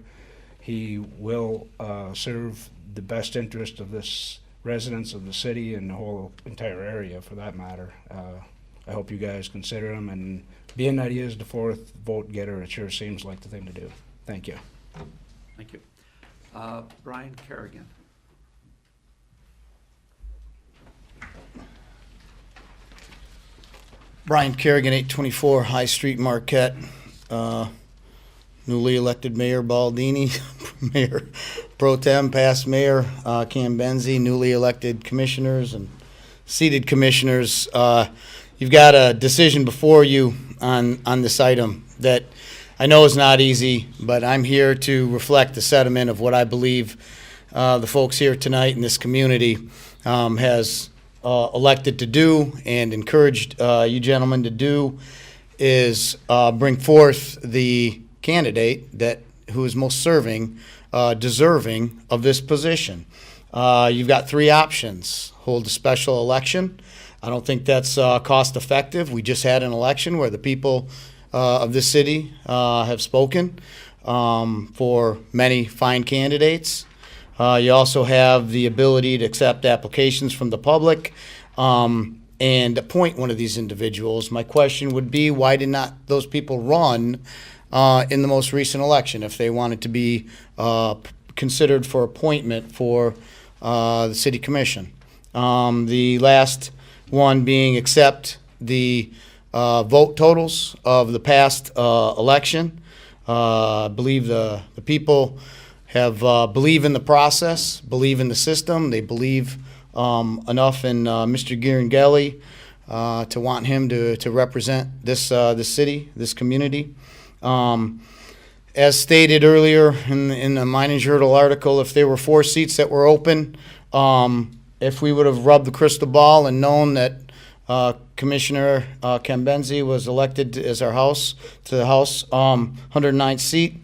He will serve the best interest of this residents of the city and the whole entire area, for that matter. I hope you guys consider him, and being that he is the 4th vote getter, it sure seems like the thing to do. Thank you. Thank you. Brian Kerrigan. Brian Kerrigan, 824 High Street, Marquette. Newly elected Mayor Baldini, Mayor Pro Tem, past Mayor Cambenzi, newly elected commissioners and seated commissioners. You've got a decision before you on this item that I know is not easy, but I'm here to reflect the sentiment of what I believe the folks here tonight in this community has elected to do and encouraged you gentlemen to do is bring forth the candidate who is most deserving of this position. You've got 3 options. Hold a special election. I don't think that's cost effective. We just had an election where the people of this city have spoken for many fine candidates. You also have the ability to accept applications from the public and appoint one of these individuals. My question would be, why did not those people run in the most recent election if they wanted to be considered for appointment for the city commission? The last one being accept the vote totals of the past election. I believe the people have believe in the process, believe in the system. They believe enough in Mr. Girangelli to want him to represent this city, this community. As stated earlier in the Mining Journal article, if there were 4 seats that were open, if we would have rubbed the crystal ball and known that Commissioner Cambenzi was elected as our House 109th seat,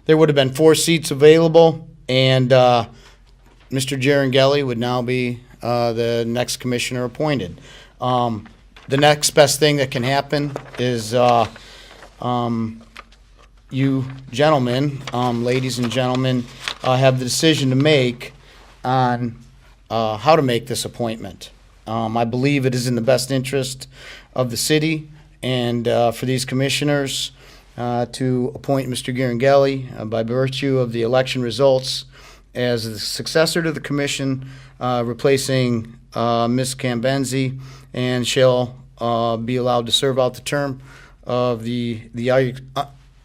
there would have been 4 seats available, and Mr. Girangelli would now be the next commissioner appointed. The next best thing that can happen is you gentlemen, ladies and gentlemen, have the decision to make on how to make this appointment. I believe it is in the best interest of the city and for these commissioners to appoint Mr. Girangelli by virtue of the election results as the successor to the commission, replacing Ms. Cambenzi, and shall be allowed to serve out the term of the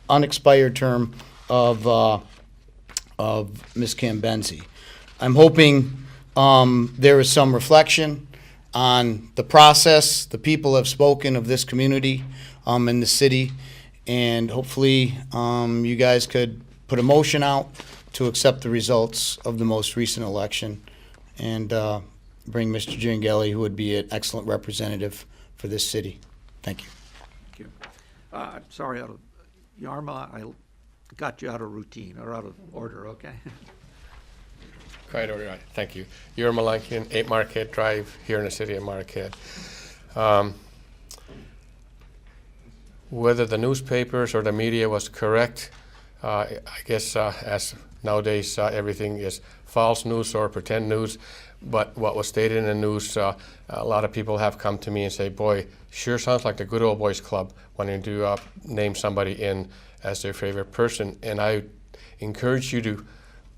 unexpired term of Ms. Cambenzi. I'm hoping there is some reflection on the process. The people have spoken of this community in the city, and hopefully you guys could put a motion out to accept the results of the most recent election and bring Mr. Giangelli, who would be an excellent representative for this city. Thank you. Thank you. Sorry, Yarma, I got you out of routine or out of order, okay? Quite all right, thank you. You're Malankian, 8 Marquette Drive, here in the city of Marquette. Whether the newspapers or the media was correct, I guess as nowadays everything is false news or pretend news, but what was stated in the news, a lot of people have come to me and say, boy, sure sounds like the good old boys club wanting to name somebody in as their favorite person. And I encourage you to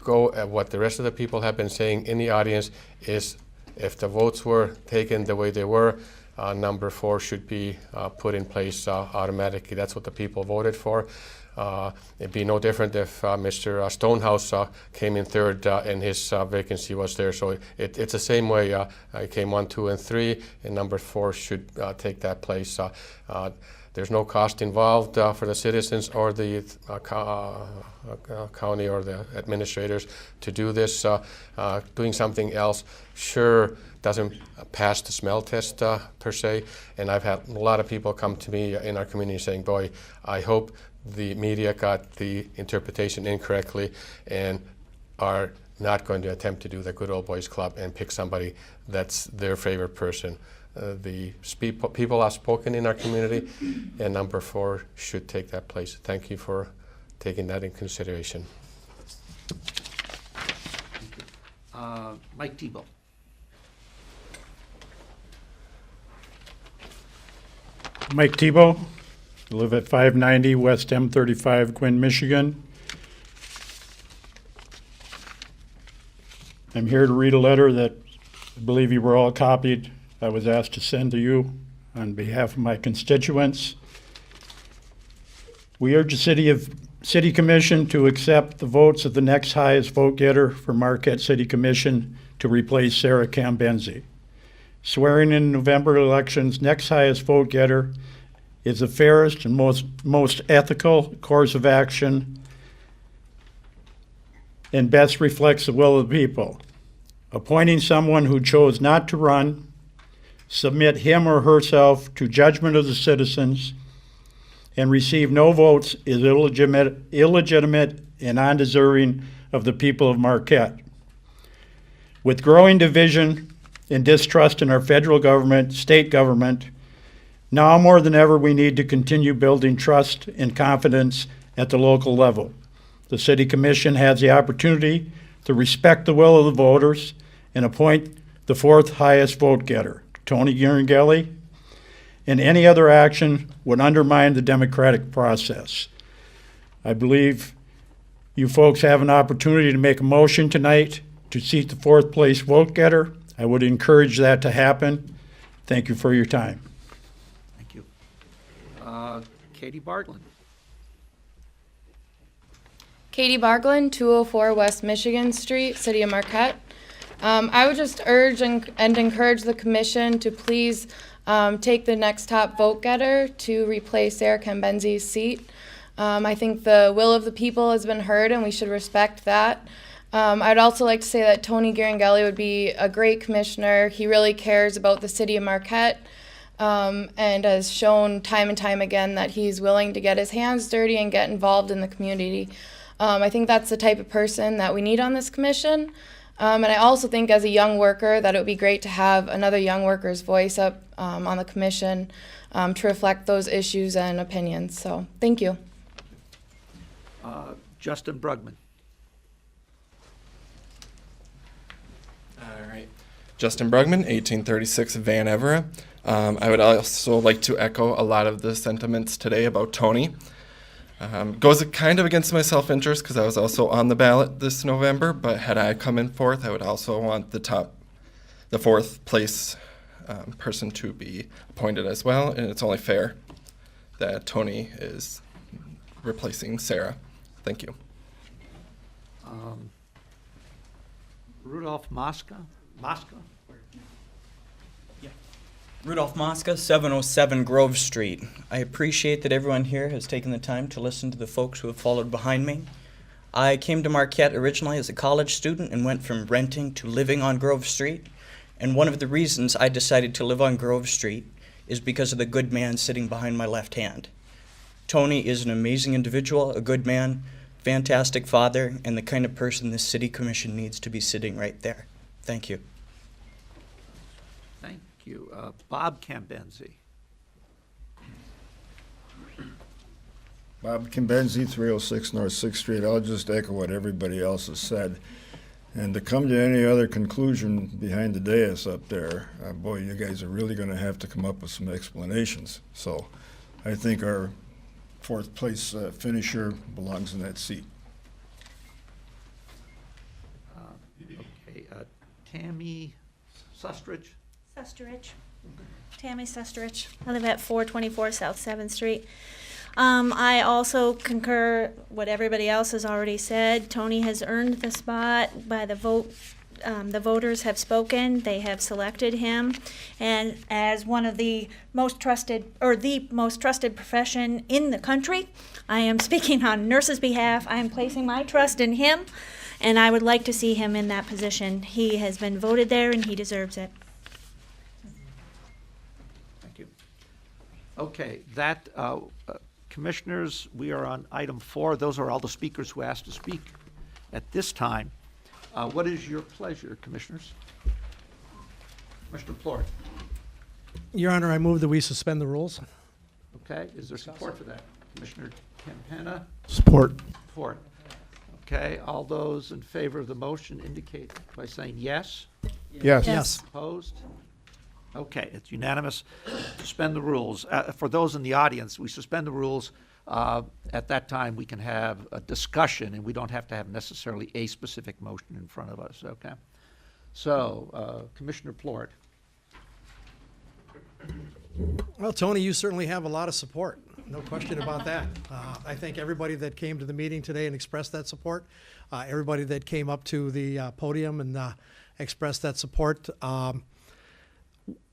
go at what the rest of the people have been saying in the audience is if the votes were taken the way they were, number 4 should be put in place automatically. That's what the people voted for. It'd be no different if Mr. Stonehouse came in 3rd and his vacancy was there. So it's the same way. I came 1, 2, and 3, and number 4 should take that place. There's no cost involved for the citizens or the county or the administrators to do this. Doing something else sure doesn't pass the smell test per se. And I've had a lot of people come to me in our community saying, boy, I hope the media got the interpretation incorrectly and are not going to attempt to do the good old boys club and pick somebody that's their favorite person. The people have spoken in our community, and number 4 should take that place. Thank you for taking that in consideration. Mike Tebow. Mike Tebow, I live at 590 West M35, Gwinn, Michigan. I'm here to read a letter that I believe you were all copied. I was asked to send to you on behalf of my constituents. We urge the City Commission to accept the votes of the next highest vote getter for Marquette City Commission to replace Sarah Cambenzi. Swearing in November elections, next highest vote getter is the fairest and most ethical course of action and best reflects the will of the people. Appointing someone who chose not to run, submit him or herself to judgment of the citizens, and receive no votes is illegitimate and undeserving of the people of Marquette. With growing division and distrust in our federal government, state government, now more than ever we need to continue building trust and confidence at the local level. The City Commission has the opportunity to respect the will of the voters and appoint the 4th highest vote getter, Tony Giangelli, and any other action would undermine the democratic process. I believe you folks have an opportunity to make a motion tonight to seat the 4th place vote getter. I would encourage that to happen. Thank you for your time. Thank you. Katie Bartlin. Katie Barglin, 204 West Michigan Street, City of Marquette. I would just urge and encourage the commission to please take the next top vote getter to replace Sarah Cambenzi's seat. I think the will of the people has been heard and we should respect that. I'd also like to say that Tony Giangelli would be a great commissioner. He really cares about the city of Marquette and has shown time and time again that he's willing to get his hands dirty and get involved in the community. I think that's the type of person that we need on this commission. And I also think as a young worker that it would be great to have another young worker's voice up on the commission to reflect those issues and opinions. So thank you. Justin Brugman. All right. Justin Brugman, 1836 Van Evera. I would also like to echo a lot of the sentiments today about Tony. Goes kind of against my self-interest because I was also on the ballot this November, but had I come in 4th, I would also want the 4th place person to be appointed as well, and it's only fair that Tony is replacing Sarah. Thank you. Rudolph Mosca. Rudolph Mosca, 707 Grove Street. I appreciate that everyone here has taken the time to listen to the folks who have followed behind me. I came to Marquette originally as a college student and went from renting to living on Grove Street. And one of the reasons I decided to live on Grove Street is because of the good man sitting behind my left hand. Tony is an amazing individual, a good man, fantastic father, and the kind of person this city commission needs to be sitting right there. Thank you. Thank you. Bob Cambenzi. Bob Cambenzi, 306 North 6th Street. I'll just echo what everybody else has said. And to come to any other conclusion behind the dais up there, boy, you guys are really going to have to come up with some explanations. So I think our fourth place finisher belongs in that seat. Okay, Tammy Sustrich. Sustrich. Tammy Sustrich. I live at 424 South 7th Street. I also concur what everybody else has already said. Tony has earned the spot by the vote. The voters have spoken. They have selected him, and as one of the most trusted, or the most trusted profession in the country, I am speaking on nurses' behalf. I am placing my trust in him, and I would like to see him in that position. He has been voted there, and he deserves it. Thank you. Okay, that commissioners, we are on item 4. Those are all the speakers who asked to speak at this time. What is your pleasure, commissioners? Commissioner Plort. Your Honor, I move that we suspend the rules. Okay, is there support for that? Commissioner Campana? Support. Support. Okay, all those in favor of the motion indicate by saying yes. Yes. Yes. Opposed? Okay, it's unanimous. Suspend the rules. For those in the audience, we suspend the rules. At that time, we can have a discussion, and we don't have to have necessarily a specific motion in front of us, okay? So, Commissioner Plort. Well, Tony, you certainly have a lot of support. No question about that. I thank everybody that came to the meeting today and expressed that support. Everybody that came up to the podium and expressed that support.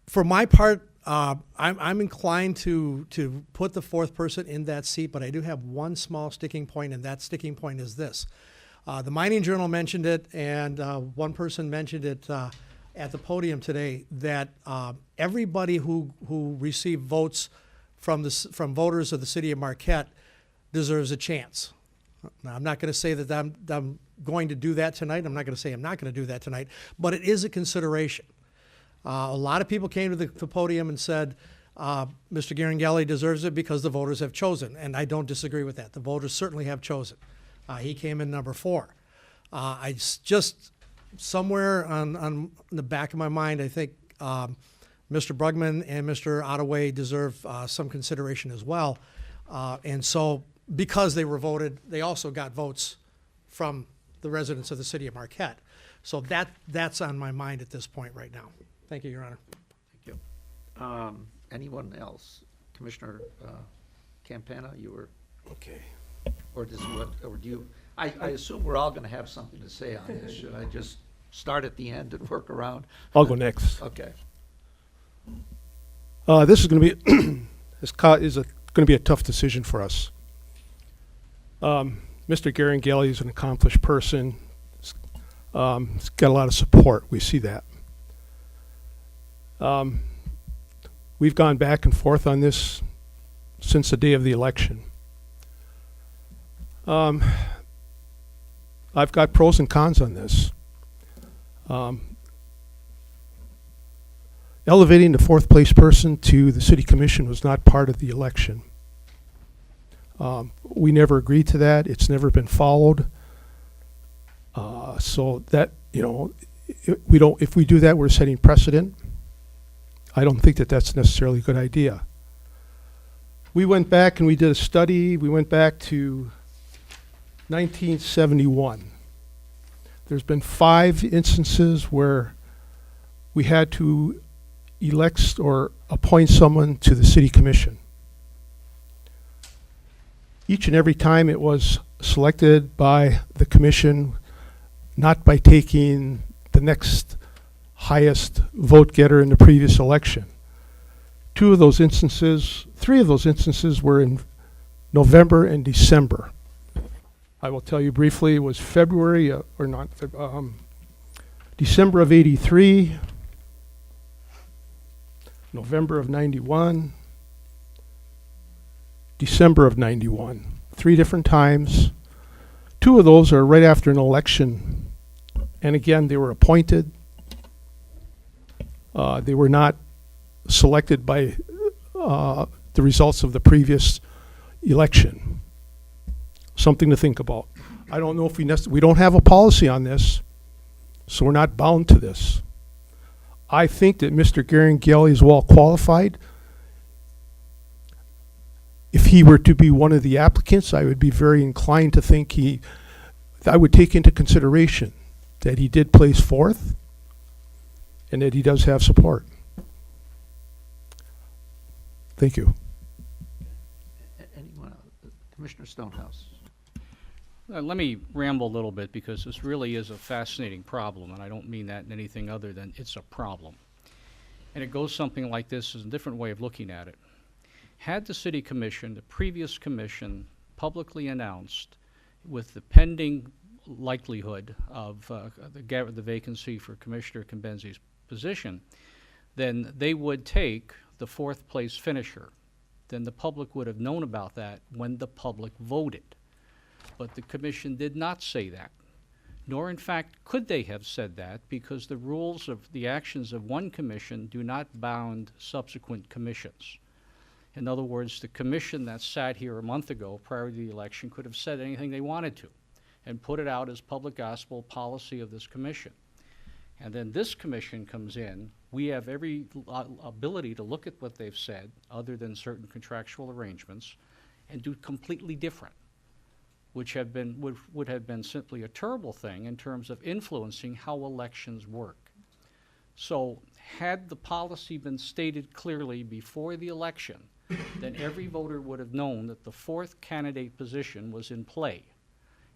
For my part, I'm inclined to put the fourth person in that seat, but I do have one small sticking point, and that sticking point is this. The Mining Journal mentioned it, and one person mentioned it at the podium today, that everybody who received votes from voters of the city of Marquette deserves a chance. Now, I'm not going to say that I'm going to do that tonight. I'm not going to say I'm not going to do that tonight, but it is a consideration. A lot of people came to the podium and said, Mr. Garangelli deserves it because the voters have chosen, and I don't disagree with that. The voters certainly have chosen. He came in number 4. I just, somewhere on the back of my mind, I think Mr. Brugman and Mr. Ottaway deserve some consideration as well. And so, because they were voted, they also got votes from the residents of the city of Marquette. So that's on my mind at this point right now. Thank you, Your Honor. Thank you. Anyone else? Commissioner Campana, you were? Okay. Or do you, I assume we're all going to have something to say on this. Should I just start at the end and work around? I'll go next. Okay. This is going to be going to be a tough decision for us. Mr. Garangelli is an accomplished person. He's got a lot of support. We see that. We've gone back and forth on this since the day of the election. I've got pros and cons on this. Elevating the fourth place person to the city commission was not part of the election. We never agreed to that. It's never been followed. So that, if we do that, we're setting precedent. I don't think that that's necessarily a good idea. We went back and we did a study. We went back to 1971. There's been 5 instances where we had to elect or appoint someone to the city commission. Each and every time it was selected by the commission, not by taking the next highest vote getter in the previous election. 3 of those instances were in November and December. I will tell you briefly, it was December of '83, November of '91, December of '91. 3 different times. 2 of those are right after an election. And again, they were appointed. They were not selected by the results of the previous election. Something to think about. I don't know if we don't have a policy on this, so we're not bound to this. I think that Mr. Garanghelli is well qualified. If he were to be one of the applicants, I would be very inclined to think I would take into consideration that he did place 4th and that he does have support. Thank you. Anyone else? Commissioner Stonehouse. Let me ramble a little bit because this really is a fascinating problem, and I don't mean that in anything other than it's a problem. And it goes something like this, is a different way of looking at it. Had the city commission, the previous commission, publicly announced with the pending likelihood of the vacancy for Commissioner Cambenzi's position, then they would take the 4th place finisher. Then the public would have known about that when the public voted. But the commission did not say that, nor in fact could they have said that, because the rules of the actions of one commission do not bound subsequent commissions. In other words, the commission that sat here a month ago prior to the election could have said anything they wanted to and put it out as public gospel policy of this commission. And then this commission comes in, we have every ability to look at what they've said, other than certain contractual arrangements, and do completely different, which would have been simply a terrible thing in terms of influencing how elections work. So had the policy been stated clearly before the election, then every voter would have known that the 4th candidate position was in play,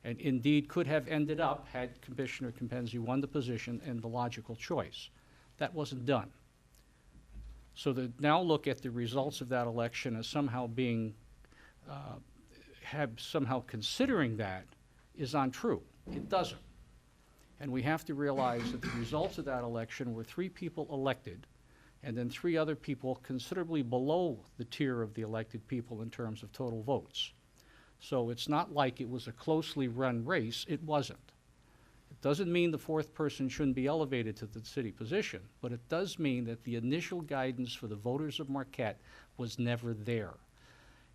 and indeed could have ended up, had Commissioner Cambenzi won the position, in the logical choice. That wasn't done. So to now look at the results of that election as somehow being somehow considering that is untrue. It doesn't. And we have to realize that the results of that election were 3 people elected, and then 3 other people considerably below the tier of the elected people in terms of total votes. So it's not like it was a closely run race. It wasn't. It doesn't mean the 4th person shouldn't be elevated to the city position, but it does mean that the initial guidance for the voters of Marquette was never there.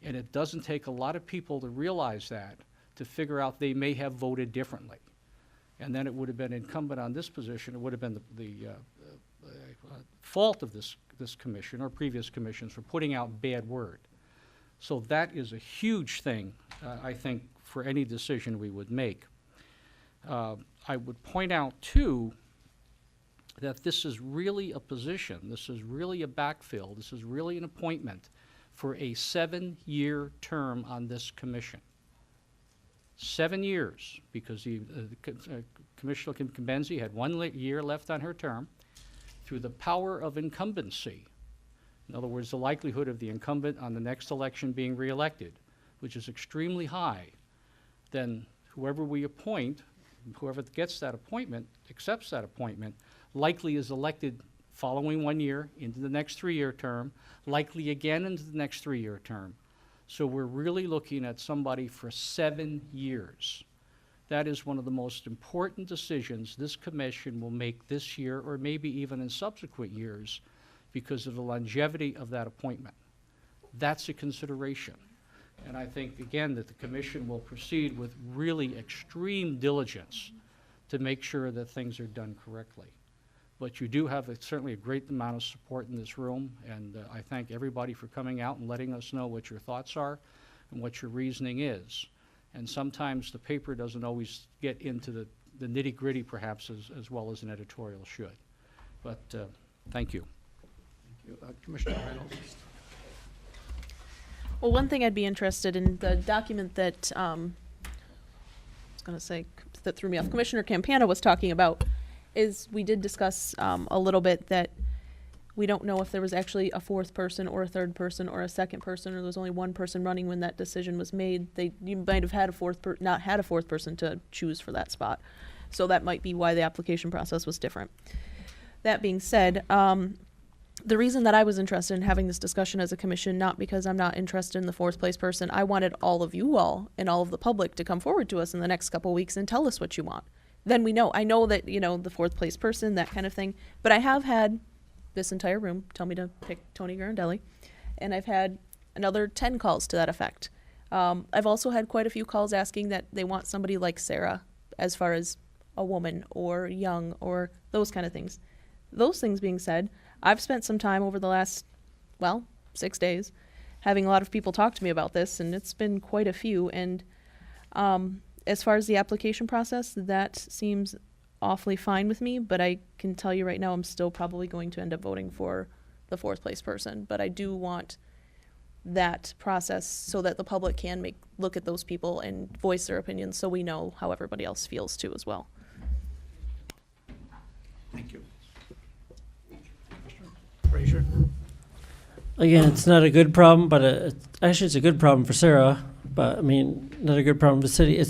And it doesn't take a lot of people to realize that, to figure out they may have voted differently. And then it would have been incumbent on this position, it would have been the fault of this commission or previous commissions for putting out bad word. So that is a huge thing, I think, for any decision we would make. I would point out, too, that this is really a position, this is really a backfill, this is really an appointment for a 7-year term on this commission. 7 years, because Commissioner Cambenzi had 1 year left on her term. Through the power of incumbency, in other words, the likelihood of the incumbent on the next election being reelected, which is extremely high, then whoever we appoint, whoever gets that appointment, accepts that appointment, likely is elected following 1 year into the next 3-year term, likely again into the next 3-year term. So we're really looking at somebody for 7 years. That is one of the most important decisions this commission will make this year, or maybe even in subsequent years, because of the longevity of that appointment. That's a consideration. And I think, again, that the commission will proceed with really extreme diligence to make sure that things are done correctly. But you do have certainly a great amount of support in this room, and I thank everybody for coming out and letting us know what your thoughts are and what your reasoning is. And sometimes the paper doesn't always get into the nitty-gritty, perhaps, as well as an editorial should. But thank you. Thank you. Commissioner Reynolds. Well, one thing I'd be interested in, the document that I was going to say that threw me off, Commissioner Campana was talking about, is we did discuss a little bit that We don't know if there was actually a fourth person or a third person or a second person, or there was only one person running when that decision was made. You might have had not had a fourth person to choose for that spot. So that might be why the application process was different. That being said, the reason that I was interested in having this discussion as a commission, not because I'm not interested in the fourth place person, I wanted all of you all and all of the public to come forward to us in the next couple of weeks and tell us what you want. Then we know. I know that, the fourth place person, that kind of thing. But I have had this entire room tell me to pick Tony Garandelli, and I've had another 10 calls to that effect. I've also had quite a few calls asking that they want somebody like Sarah, as far as a woman or young or those kind of things. Those things being said, I've spent some time over the last, 6 days, having a lot of people talk to me about this, and it's been quite a few. And as far as the application process, that seems awfully fine with me, but I can tell you right now I'm still probably going to end up voting for the fourth place person. But I do want that process so that the public can look at those people and voice their opinions, so we know how everybody else feels too as well. Thank you. Frazier. Again, it's not a good problem, but actually it's a good problem for Sarah. But I mean, not a good problem for the city.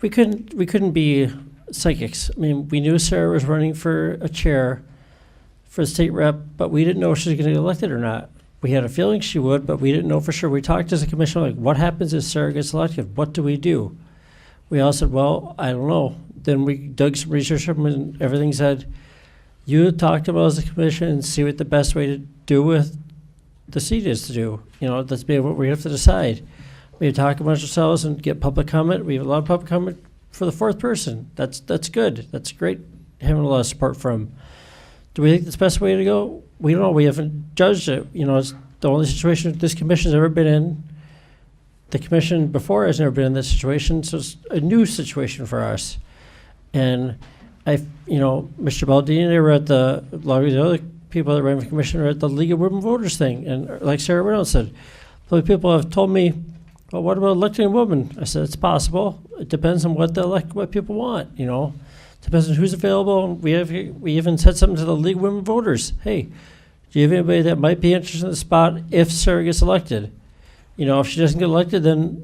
We couldn't be psychics. I mean, we knew Sarah was running for a chair for the state rep, but we didn't know if she was going to get elected or not. We had a feeling she would, but we didn't know for sure. We talked as a commission, like, what happens if Sarah gets elected? What do we do? We all said, well, I don't know. Then we dug some research up and everything said, you talk to them as a commission and see what the best way to do with the seat is to do. That's maybe what we have to decide. We talk amongst ourselves and get public comment. We have a lot of public comment for the fourth person. That's good. That's great, having a lot of support from. Do we think that's the best way to go? We don't know. We haven't judged it. It's the only situation this commission's ever been in. The commission before has never been in this situation, so it's a new situation for us. And Mr. Baldini and I were at a lot of the other people that ran the commission were at the League of Women Voters thing. And like Sarah Reynolds said, the people have told me, well, what about electing a woman? I said, it's possible. It depends on what people want, Depends on who's available. We even said something to the League of Women Voters. Hey, do you have anybody that might be interested in the spot if Sarah gets elected? If she doesn't get elected, then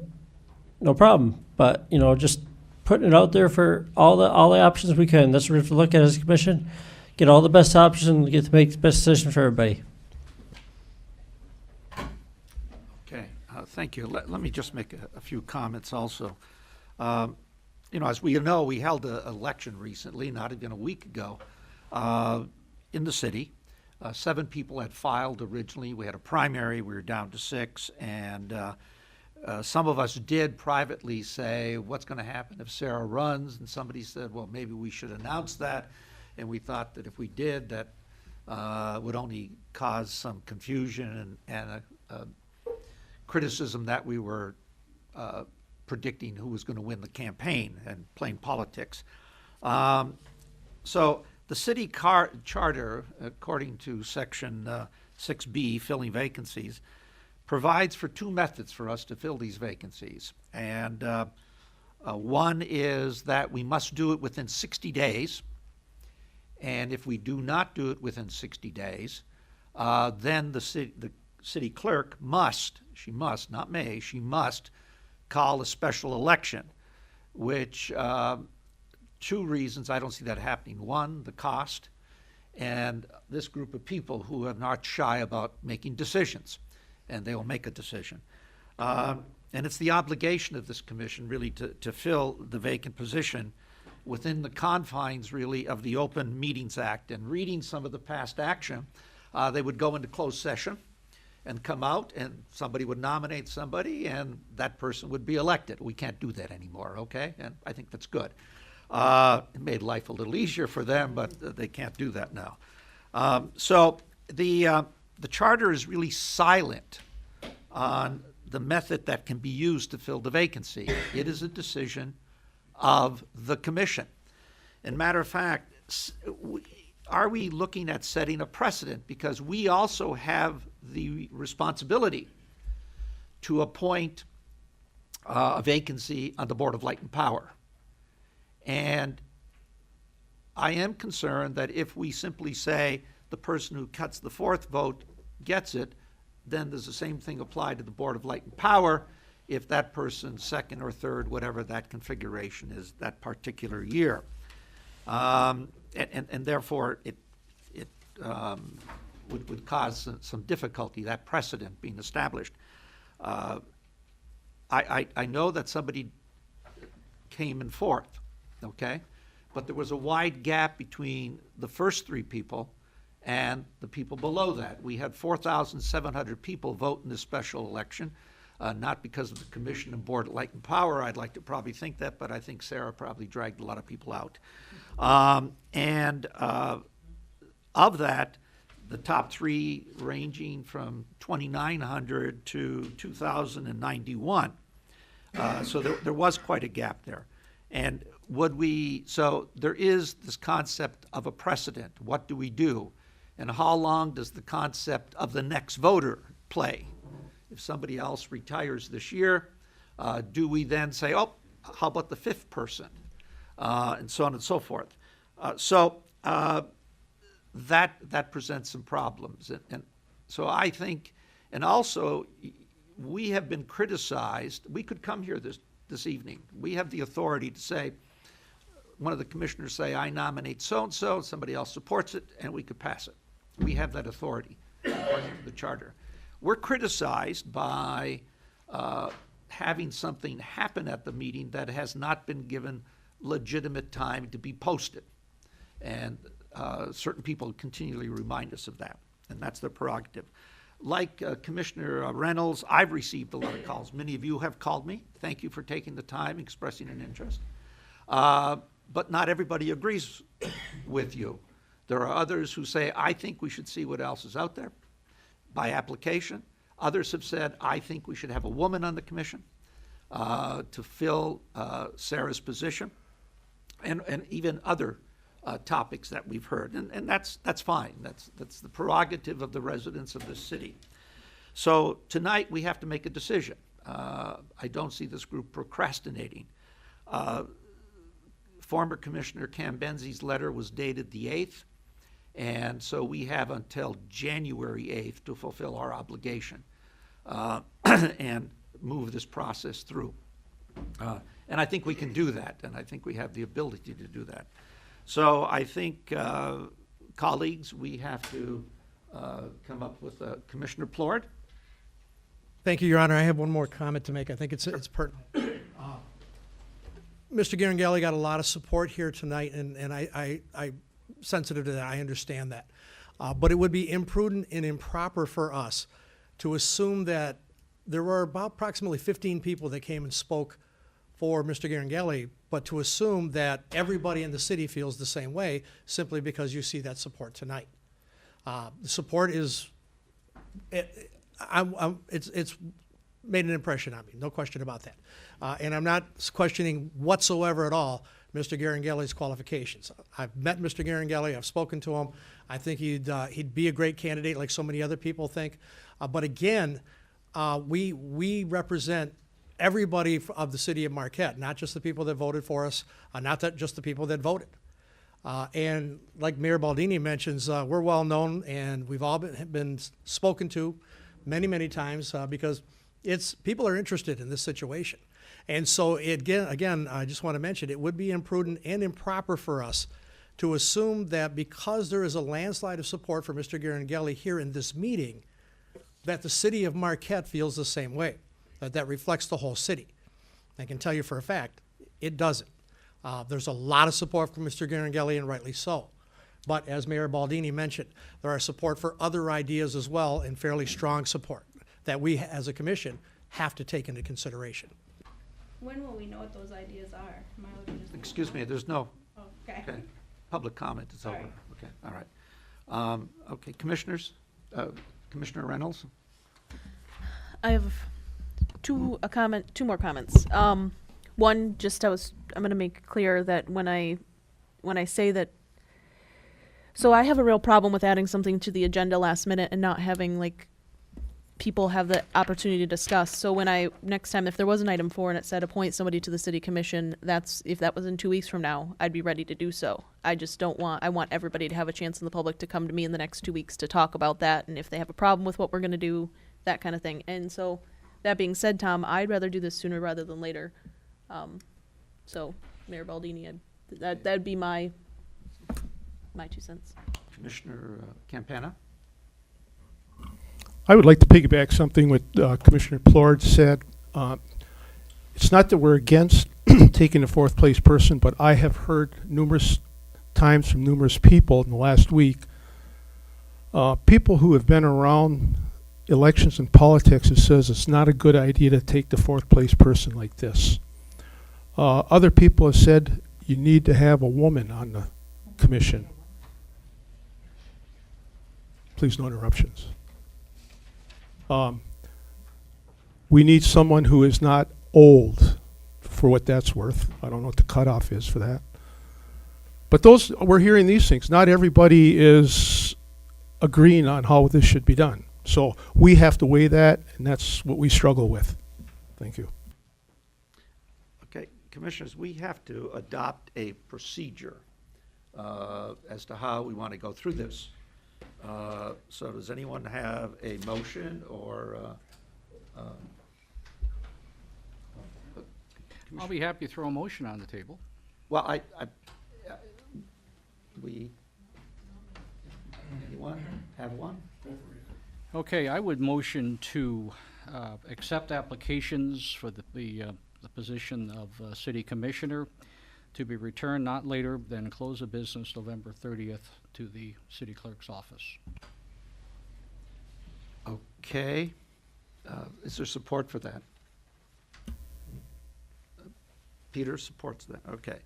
no problem. But, just putting it out there for all the options we can. That's what we have to look at as a commission. Get all the best options and get to make the best decision for everybody. Okay, thank you. Let me just make a few comments also. As we know, we held an election recently, not even a week ago, in the city. 7 people had filed originally. We had a primary. We were down to 6. And some of us did privately say, what's going to happen if Sarah runs? And somebody said, well, maybe we should announce that. And we thought that if we did, that would only cause some confusion and a criticism that we were predicting who was going to win the campaign and playing politics. So the city charter, according to section 6B, filling vacancies, provides for 2 methods for us to fill these vacancies. And one is that we must do it within 60 days. And if we do not do it within 60 days, then the city clerk must, not may, she must call a special election, which 2 reasons I don't see that happening. One, the cost, and this group of people who are not shy about making decisions, and they will make a decision. And it's the obligation of this commission really to fill the vacant position within the confines really of the Open Meetings Act. And reading some of the past action, they would go into closed session and come out, and somebody would nominate somebody, and that person would be elected. We can't do that anymore, okay? And I think that's good. It made life a little easier for them, but they can't do that now. So the charter is really silent on the method that can be used to fill the vacancy. It is a decision of the commission. And matter of fact, are we looking at setting a precedent? Because we also have the responsibility to appoint a vacancy on the Board of Light and Power. And I am concerned that if we simply say the person who cuts the fourth vote gets it, then does the same thing apply to the Board of Light and Power if that person's second or third, whatever that configuration is that particular year. And therefore, it would cause some difficulty, that precedent being established. I know that somebody came in fourth, okay? But there was a wide gap between the first three people and the people below that. We had 4,700 people vote in this special election, not because of the Commission and Board of Light and Power. I'd like to probably think that, but I think Sarah probably dragged a lot of people out. Of that, the top three ranging from 2,900 to 2,091. So there was quite a gap there. And so there is this concept of a precedent. What do we do? And how long does the concept of the next voter play? If somebody else retires this year, do we then say, oh, how about the fifth person? And so on and so forth. That presents some problems. And so I think, and also we have been criticized. We could come here this evening. We have the authority to say, one of the commissioners say, I nominate so-and-so, somebody else supports it, and we could pass it. We have that authority according to the charter. We're criticized by having something happen at the meeting that has not been given legitimate time to be posted. And certain people continually remind us of that, and that's their prerogative. Like Commissioner Reynolds, I've received a lot of calls. Many of you have called me. Thank you for taking the time, expressing an interest. But not everybody agrees with you. There are others who say, I think we should see what else is out there by application. Others have said, I think we should have a woman on the commission to fill Sarah's position, and even other topics that we've heard, and that's fine. That's the prerogative of the residents of this city. So tonight we have to make a decision. I don't see this group procrastinating. Former Commissioner Cambenzi's letter was dated the 8th, and so we have until January 8th to fulfill our obligation and move this process through. And I think we can do that, and I think we have the ability to do that. So I think, colleagues, we have to come up with a Commissioner Plord. Thank you, Your Honor. I have one more comment to make. I think it's pertinent. Mr. Garangelli got a lot of support here tonight, and I'm sensitive to that. I understand that. But it would be imprudent and improper for us to assume that there were about approximately 15 people that came and spoke for Mr. Garangelli, but to assume that everybody in the city feels the same way simply because you see that support tonight. The support is, it's made an impression on me, no question about that. And I'm not questioning whatsoever at all Mr. Garangelli's qualifications. I've met Mr. Garangelli, I've spoken to him. I think he'd be a great candidate like so many other people think. But again, we represent everybody of the city of Marquette, not just the people that voted for us, not just the people that voted. And like Mayor Baldini mentions, we're well known and we've all been spoken to many, many times because people are interested in this situation. And so again, I just want to mention, it would be imprudent and improper for us to assume that because there is a landslide of support for Mr. Garangelli here in this meeting, that the city of Marquette feels the same way. That reflects the whole city. I can tell you for a fact, it doesn't. There's a lot of support for Mr. Garangelli, and rightly so. But as Mayor Baldini mentioned, there are support for other ideas as well, and fairly strong support that we as a commission have to take into consideration. When will we know what those ideas are? Am I looking at Excuse me, there's no. Oh, okay. Public comment is over. Sorry. Okay, all right. Okay, commissioners, Commissioner Reynolds. I have two more comments. One, I'm going to make clear that when I say that, so I have a real problem with adding something to the agenda last minute and not having people have the opportunity to discuss. So when next time, if there was an item 4 and it said appoint somebody to the city commission, if that was in 2 weeks from now, I'd be ready to do so. I just I want everybody to have a chance in the public to come to me in the next 2 weeks to talk about that, and if they have a problem with what we're going to do, that kind of thing. And so, that being said, Tom, I'd rather do this sooner rather than later. So, Mayor Baldini, that'd be my 2 cents. Commissioner Campana? I would like to piggyback something what Commissioner Plord said. It's not that we're against taking a fourth place person, but I have heard numerous times from numerous people in the last week, people who have been around elections and politics, it says it's not a good idea to take the fourth place person like this. Other people have said you need to have a woman on the commission. Please, no interruptions. We need someone who is not old, for what that's worth. I don't know what the cutoff is for that. But we're hearing these things. Not everybody is agreeing on how this should be done. So we have to weigh that, and that's what we struggle with. Thank you. Okay, Commissioners, we have to adopt a procedure as to how we want to go through this. So does anyone have a motion or? I'll be happy to throw a motion on the table. Well, anyone have one? Okay, I would motion to accept applications for the position of City Commissioner to be returned not later than close of business November 30th to the City Clerk's office. Okay. Is there support for that? Peter supports that. Okay.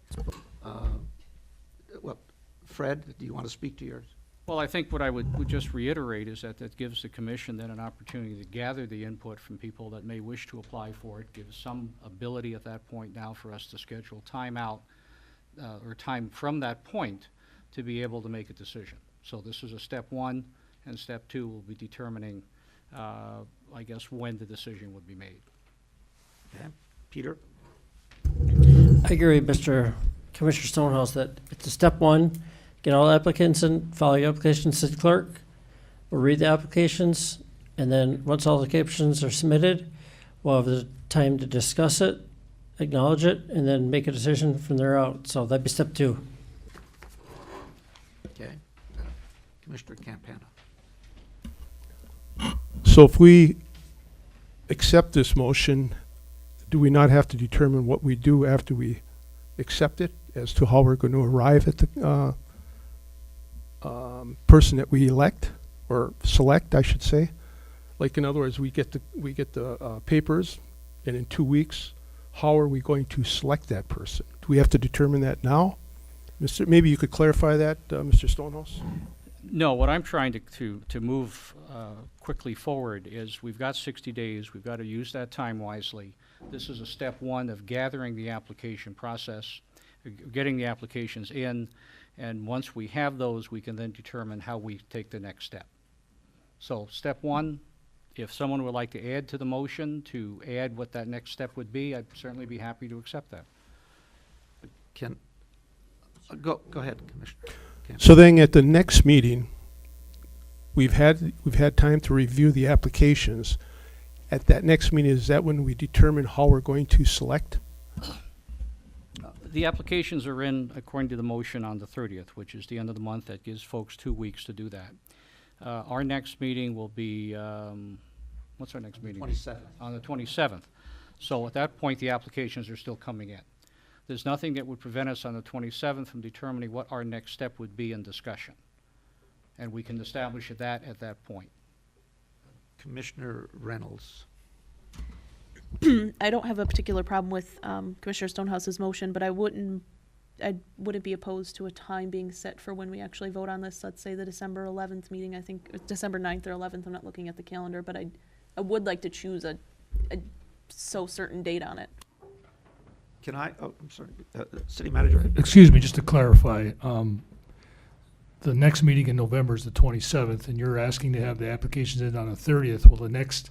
Well, Fred, do you want to speak to yours? Well, I think what I would just reiterate is that gives the commission then an opportunity to gather the input from people that may wish to apply for it, gives some ability at that point now for us to schedule time out or time from that point to be able to make a decision. So this is a step 1, and step 2 will be determining, I guess, when the decision would be made. Okay. Peter? I agree with Mr. Commissioner Stonehouse that it's a step 1. Get all applicants and file your applications to the clerk. We'll read the applications, and then once all the applications are submitted, we'll have the time to discuss it, acknowledge it, and then make a decision from there out. So that'd be step 2. Okay. Commissioner Campana? So if we accept this motion, do we not have to determine what we do after we accept it as to how we're going to arrive at the person that we elect or select, I should say? Like, in other words, we get the papers, and in 2 weeks, how are we going to select that person? Do we have to determine that now? Maybe you could clarify that, Mr. Stonehouse? No, what I'm trying to move quickly forward is we've got 60 days. We've got to use that time wisely. This is a step 1 of gathering the application process, getting the applications in, and once we have those, we can then determine how we take the next step. So step 1, if someone would like to add to the motion to add what that next step would be, I'd certainly be happy to accept that. Go ahead, Commissioner. So then at the next meeting, we've had time to review the applications. At that next meeting, is that when we determine how we're going to select? The applications are in according to the motion on the 30th, which is the end of the month. That gives folks 2 weeks to do that. Our next meeting will be, what's our next meeting? 27th. On the 27th. So at that point, the applications are still coming in. There's nothing that would prevent us on the 27th from determining what our next step would be in discussion. And we can establish that at that point. Commissioner Reynolds? I don't have a particular problem with Commissioner Stonehouse's motion, but I wouldn't be opposed to a time being set for when we actually vote on this. Let's say the December 11th meeting. I think it's December 9th or 11th. I'm not looking at the calendar, but I would like to choose a certain date on it. Can I? Oh, I'm sorry. City Manager. Excuse me, just to clarify, the next meeting in November is the 27th, and you're asking to have the applications in on the 30th. Well, the next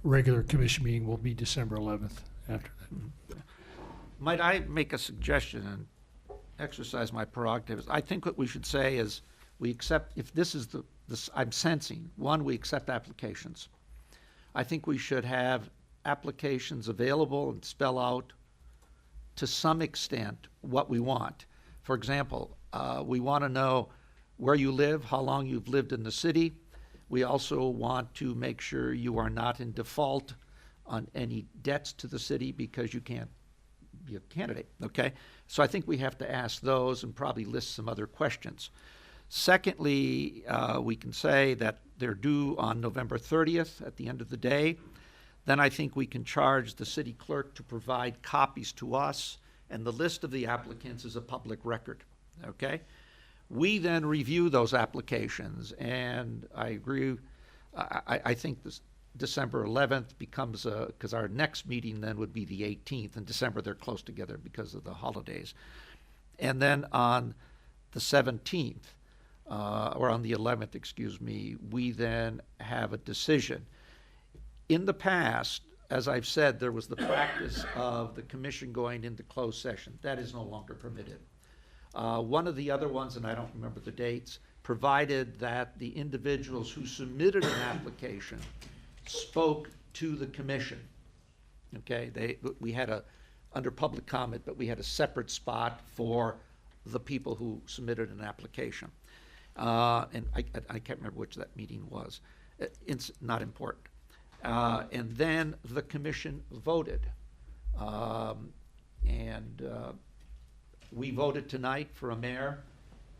regular commission meeting will be December 11th after that. Might I make a suggestion and exercise my prerogatives? I think what we should say is we accept, if this is this, I'm sensing, one, we accept applications. I think we should have applications available and spell out to some extent what we want. For example, we want to know where you live, how long you've lived in the city. We also want to make sure you are not in default on any debts to the city because you can't be a candidate, okay? So I think we have to ask those and probably list some other questions. Secondly, we can say that they're due on November 30th at the end of the day. Then I think we can charge the city clerk to provide copies to us, and the list of the applicants is a public record, okay? We then review those applications, and I agree, I think this December 11th becomes, because our next meeting then would be the 18th. In December, they're close together because of the holidays. And then on the 17th, or on the 11th, excuse me, we then have a decision. In the past, as I've said, there was the practice of the commission going into closed session. That is no longer permitted. One of the other ones, and I don't remember the dates, provided that the individuals who submitted an application spoke to the commission. Okay, we had under public comment, but we had a separate spot for the people who submitted an application. And I can't remember which that meeting was. It's not important. And then the commission voted. We voted tonight for a mayor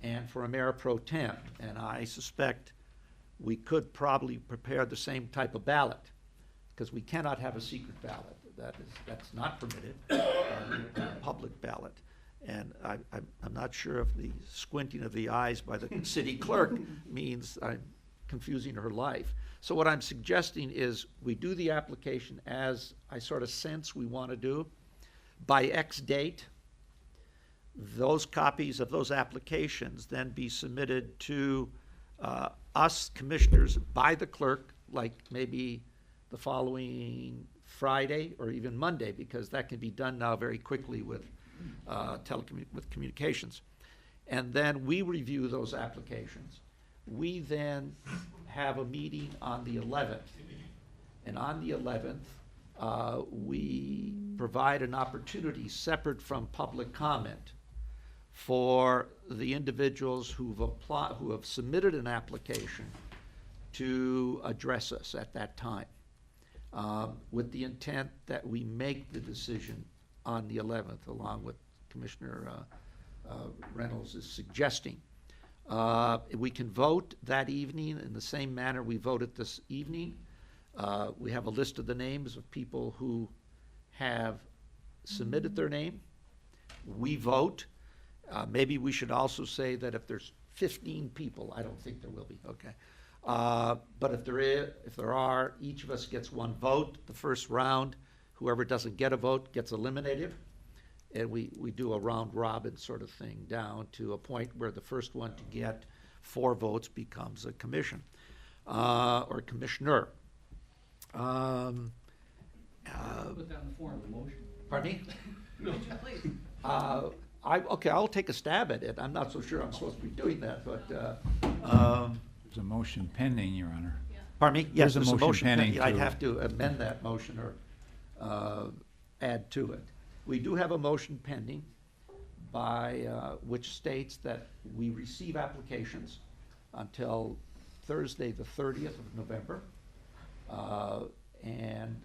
and for a mayor pro tem. And I suspect we could probably prepare the same type of ballot, because we cannot have a secret ballot. That's not permitted, a public ballot. And I'm not sure if the squinting of the eyes by the city clerk means I'm confusing her life. So what I'm suggesting is we do the application as I sort of sense we want to do. By X date, those copies of those applications then be submitted to us commissioners by the clerk, like maybe the following Friday or even Monday, because that can be done now very quickly with communications. And then we review those applications. We then have a meeting on the 11th. And on the 11th, we provide an opportunity separate from public comment for the individuals who have submitted an application to address us at that time, with the intent that we make the decision on the 11th, along with Commissioner Reynolds is suggesting. We can vote that evening in the same manner we voted this evening. We have a list of the names of people who have submitted their name. We vote. Maybe we should also say that if there's 15 people, I don't think there will be, okay. But if there are, each of us gets one vote. The first round, whoever doesn't get a vote gets eliminated. And we do a round robin sort of thing down to a point where the first one to get 4 votes becomes a commission, or commissioner. Put that in the form of a motion. Pardon me? No, please. Okay, I'll take a stab at it. I'm not so sure I'm supposed to be doing that, but. There's a motion pending, Your Honor. Pardon me? Yes, there's a motion pending. I'd have to amend that motion or add to it. We do have a motion pending by, which states that we receive applications until Thursday, the 30th of November, and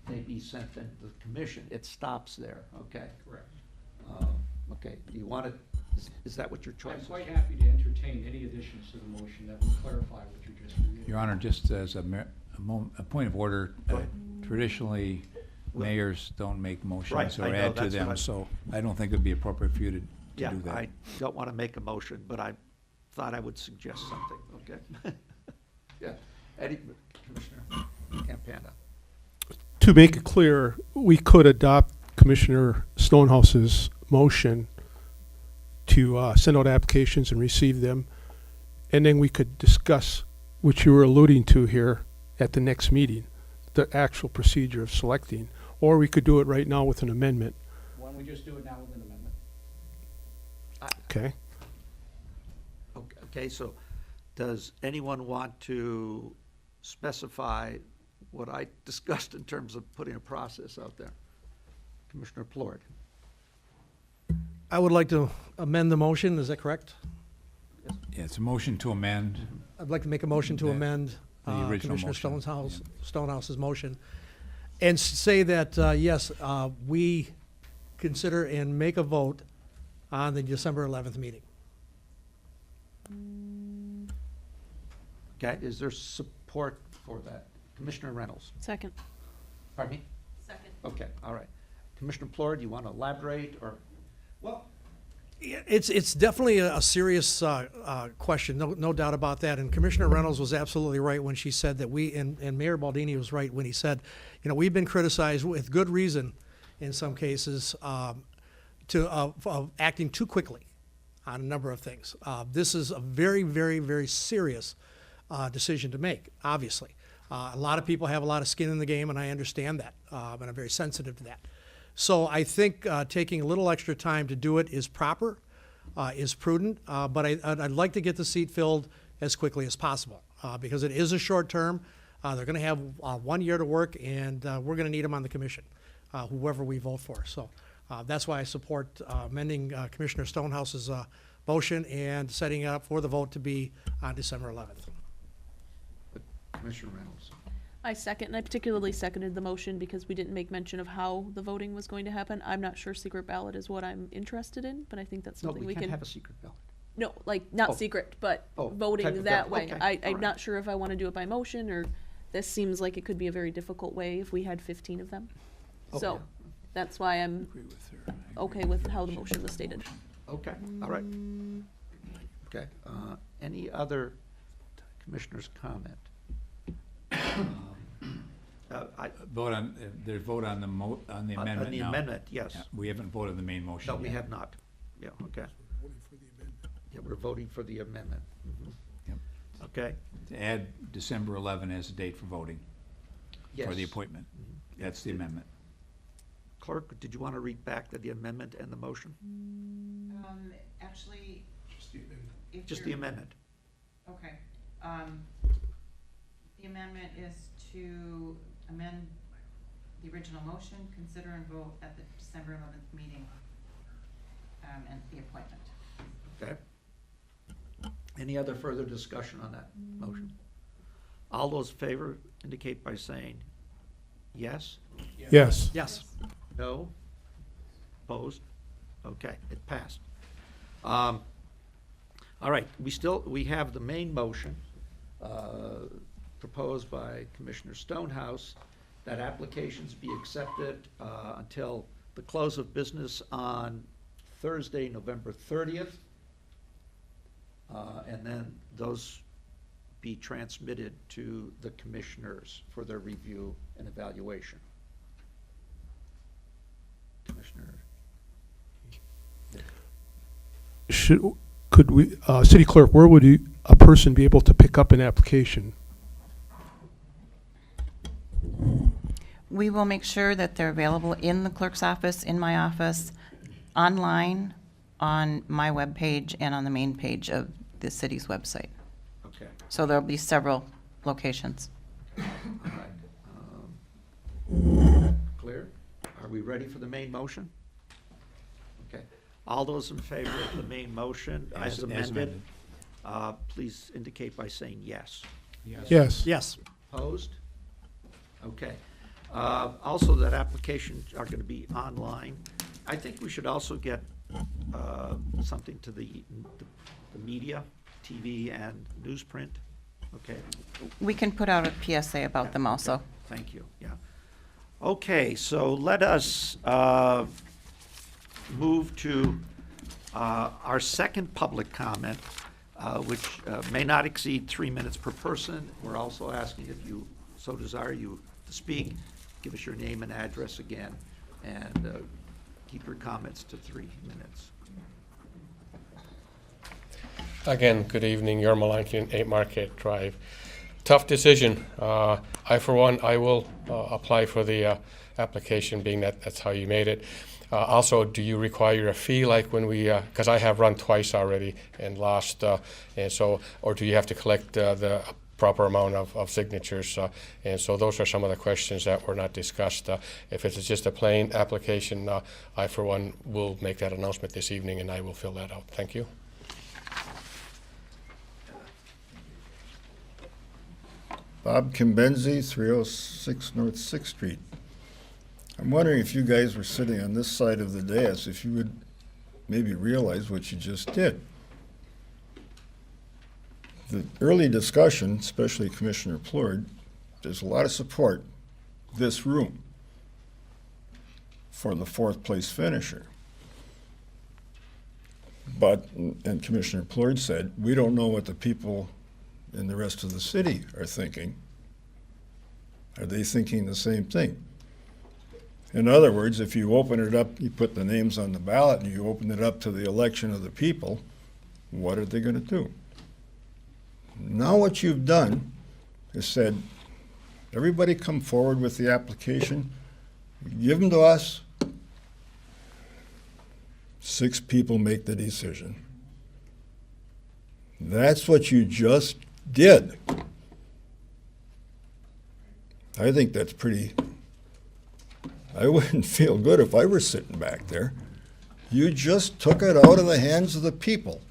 they be sent then to the commission. It stops there, okay? Correct. Okay, do you want to, is that what your choice I'm is? quite happy to entertain any additions to the motion that will clarify what you just reviewed. Your Honor, just as a point of order, traditionally, mayors don't make motions Right, I or know, add to that's them, what so I don't think it'd be appropriate for you to Yeah, do that. I don't want to make a motion, but I thought I would suggest something, okay? Yeah, Eddie, Commissioner Campana. To make it clear, we could adopt Commissioner Stonehouse's motion to send out applications and receive them. and then we could discuss what you were alluding to here at the next meeting, the actual procedure of selecting, or we could do it right now with an amendment. Why don't we just do it now with an amendment? Okay. Okay, so does anyone want to specify what I discussed in terms of putting a process out there? Commissioner Plord. I would like to amend the motion, is that correct? Yeah, it's a motion to amend. I'd like to make a motion to amend the original Commissioner motion. Stonehouse's motion and say that, yes, we consider and make a vote on the December 11th meeting. Okay, is there support for that? Commissioner Reynolds? Second. Pardon me? Second. Okay, all right. Commissioner Plord, you want to elaborate, or? Well, it's definitely a serious question, no doubt about that. And Commissioner Reynolds was absolutely right when she said that and Mayor Baldini was right when he said, you know, we've been criticized with good reason in some cases of acting too quickly on a number of things. This is a very, very, very serious decision to make, obviously. A lot of people have a lot of skin in the game, and I understand that, and I'm very sensitive to that. So I think taking a little extra time to do it is proper, is prudent, but I'd like to get the seat filled as quickly as possible because it is a short term. They're going to have 1 year to work, and we're going to need them on the commission, whoever we vote for. So that's why I support amending Commissioner Stonehouse's motion and setting it up for the vote to be on December 11th. Commissioner Reynolds. I second, and I particularly seconded the motion because we didn't make mention of how the voting was going to happen. I'm not sure secret ballot is what I'm interested in, but I think that's something No, we can't can. have a secret ballot. No, like, not Oh. secret, but Oh, type voting of that ballot. way. Okay, I'm all not right. sure if I want to do it by motion, or this seems like it could be a very difficult way if we had 15 of them. So, Okay. that's why I'm okay with how the motion was stated. Okay, all right. Okay, any other commissioners' comment? Vote on, there's vote on the on the amendment On the now. amendment, yes. Yeah, we haven't voted on the main motion No, we yet. have not. Yeah, okay. Yeah, we're voting for the amendment. Mhm. Yep. Okay, To add December 11 as a date for voting, for the Yes. appointment. That's the amendment. Clerk, did you want to read back the amendment and the motion? Actually, if Just the you're- amendment. Okay. The amendment is to amend the original motion, consider and vote at the December 11th meeting, and the appointment. Okay. Any other further discussion on that motion? All those in favor indicate by saying yes? Yes. Yes. No? Opposed? Okay, it passed. All right, we have the main motion proposed by Commissioner Stonehouse, that applications be accepted until the close of business on Thursday, November 30th, and then those be transmitted to the commissioners for their review and evaluation. Commissioner? Could we, City Clerk, where would a person be able to pick up an application? We will make sure that they're available in the clerk's office, in my office, online, on my webpage, and on the main page of the city's website. Okay. So there'll be several locations. All right. Clear? Are we ready for the main motion? Okay. All those in favor of the main motion as amended, please indicate by saying yes. Yes. Yes. Opposed? Okay. Also, that applications are going to be online. I think we should also get something to the media, TV and newsprint. Okay. We can put out a PSA about them also. Thank you, yeah. Okay, so let us move to our second public comment, which may not exceed 3 minutes per person. We're also asking if you so desire you to speak, give us your name and address again, and keep your comments to 3 minutes. Again, good evening. Yorma Lankin, 8 Marquette Drive. Tough decision. I, for one, I will apply for the application, being that that's how you made it. Also, do you require a fee like when we, because I have run twice already and lost, and so, or do you have to collect the proper amount of signatures? And so those are some of the questions that were not discussed. If it's just a plain application, I, for one, will make that announcement this evening and I will fill that out. Thank you. Bob Kimbenzi, 306 North 6th Street. I'm wondering if you guys were sitting on this side of the dais, if you would maybe realize what you just did. The early discussion, especially Commissioner Plord, there's a lot of support this room for the 4th place finisher. But, and Commissioner Plord said, we don't know what the people in the rest of the city are thinking. Are they thinking the same thing? In other words, if you open it up, you put the names on the ballot and you open it up to the election of the people, what are they going to do? Now what you've done is said, everybody come forward with the application, give them to us, 6 people make the decision. That's what you just did. I think that's pretty, I wouldn't feel good if I were sitting back there. You just took it out of the hands of the people.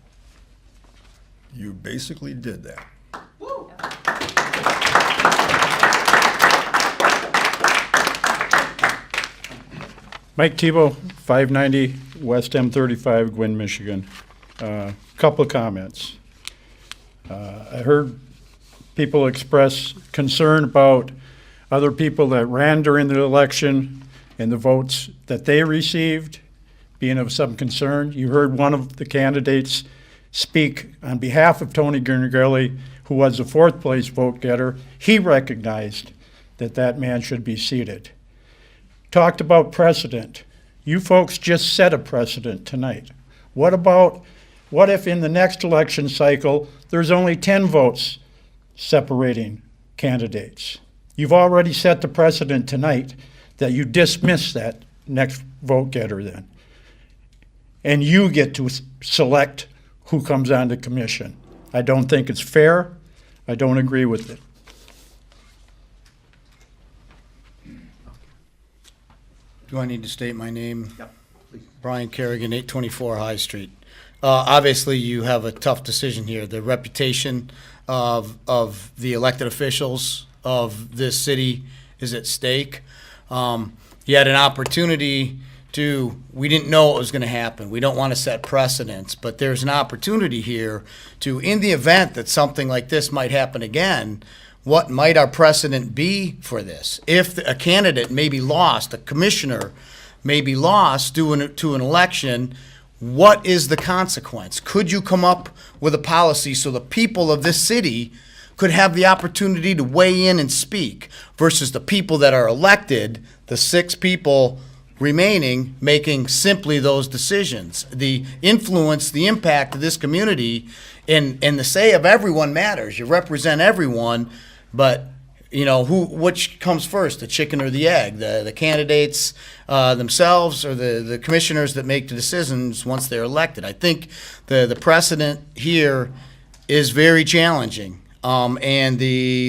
You basically did that. Mike Tebow, 590 West M35, Gwinn, Michigan. Couple of comments. I heard people express concern about other people that ran during the election and the votes that they received being of some concern. You heard one of the candidates speak on behalf of Tony Gurnigeli, who was the 4th place vote getter. He recognized that that man should be seated. Talked about precedent. You folks just set a precedent tonight. What if in the next election cycle there's only 10 votes separating candidates? You've already set the precedent tonight that you dismiss that next vote getter then. And you get to select who comes on the commission. I don't think it's fair. I don't agree with it. Do I need to state my name? Yep, please. Brian Kerrigan, 824 High Street. Obviously, you have a tough decision here. The reputation of the elected officials of this city is at stake. You had an opportunity we didn't know what was going to happen. We don't want to set precedents, but there's an opportunity here to, in the event that something like this might happen again, what might our precedent be for this? If a candidate may be lost, a commissioner may be lost to an election, what is the consequence? Could you come up with a policy so the people of this city could have the opportunity to weigh in and speak versus the people that are elected, the 6 people remaining, making simply those decisions? The influence, the impact of this community, and the say of everyone matters. You represent everyone, but you know, which comes first, the chicken or the egg? The candidates themselves or the commissioners that make the decisions once they're elected? I think the precedent here is very challenging. And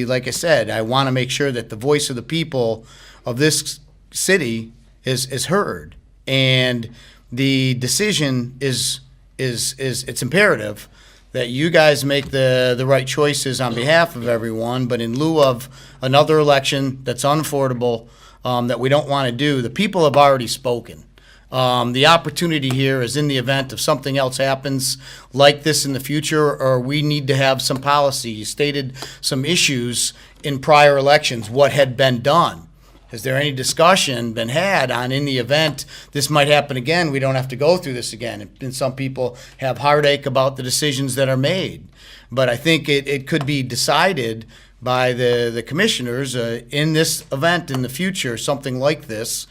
like I said, I want to make sure that the voice of the people of this city is heard, and the decision is it's imperative that you guys make the right choices on behalf of everyone. But in lieu of another election that's unaffordable, that we don't want to do, the people have already spoken. The opportunity here is in the event if something else happens like this in the future, or we need to have some policy. You stated some issues in prior elections, what had been done. Has there any discussion been had on, in the event this might happen again, we don't have to go through this again? And some people have heartache about the decisions that are made. But I think it could be decided by the commissioners in this event in the future, something like this,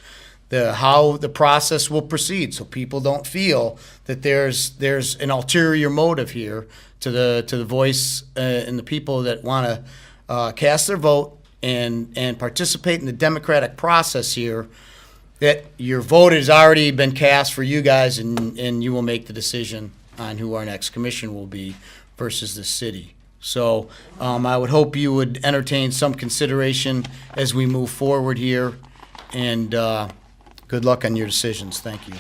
how the process will proceed, so people don't feel that there's an ulterior motive here to the voice and the people that want to cast their vote and participate in the democratic process here. That your vote has already been cast for you guys, and you will make the decision on who our next commission will be versus the city. So I would hope you would entertain some consideration as we move forward here, and good luck on your decisions. Thank you.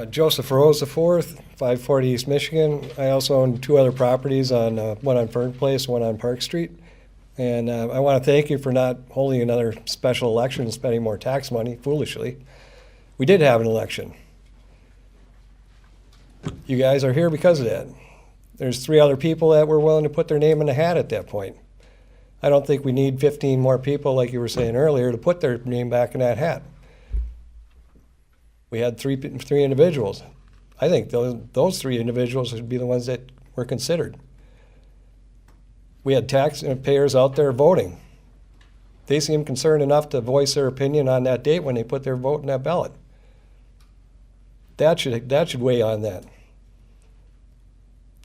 Joseph Rose IV, 540 East Michigan. I also own 2 other properties, one on Fern Place, one on Park Street. And I want to thank you for not holding another special election and spending more tax money foolishly. We did have an election. You guys are here because of that. There's 3 other people that were willing to put their name in the hat at that point. I don't think we need 15 more people, like you were saying earlier, to put their name back in that hat. We had three individuals. I think those 3 individuals should be the ones that were considered. We had taxpayers out there voting. They seemed concerned enough to voice their opinion on that date when they put their vote in that ballot. That should weigh on that.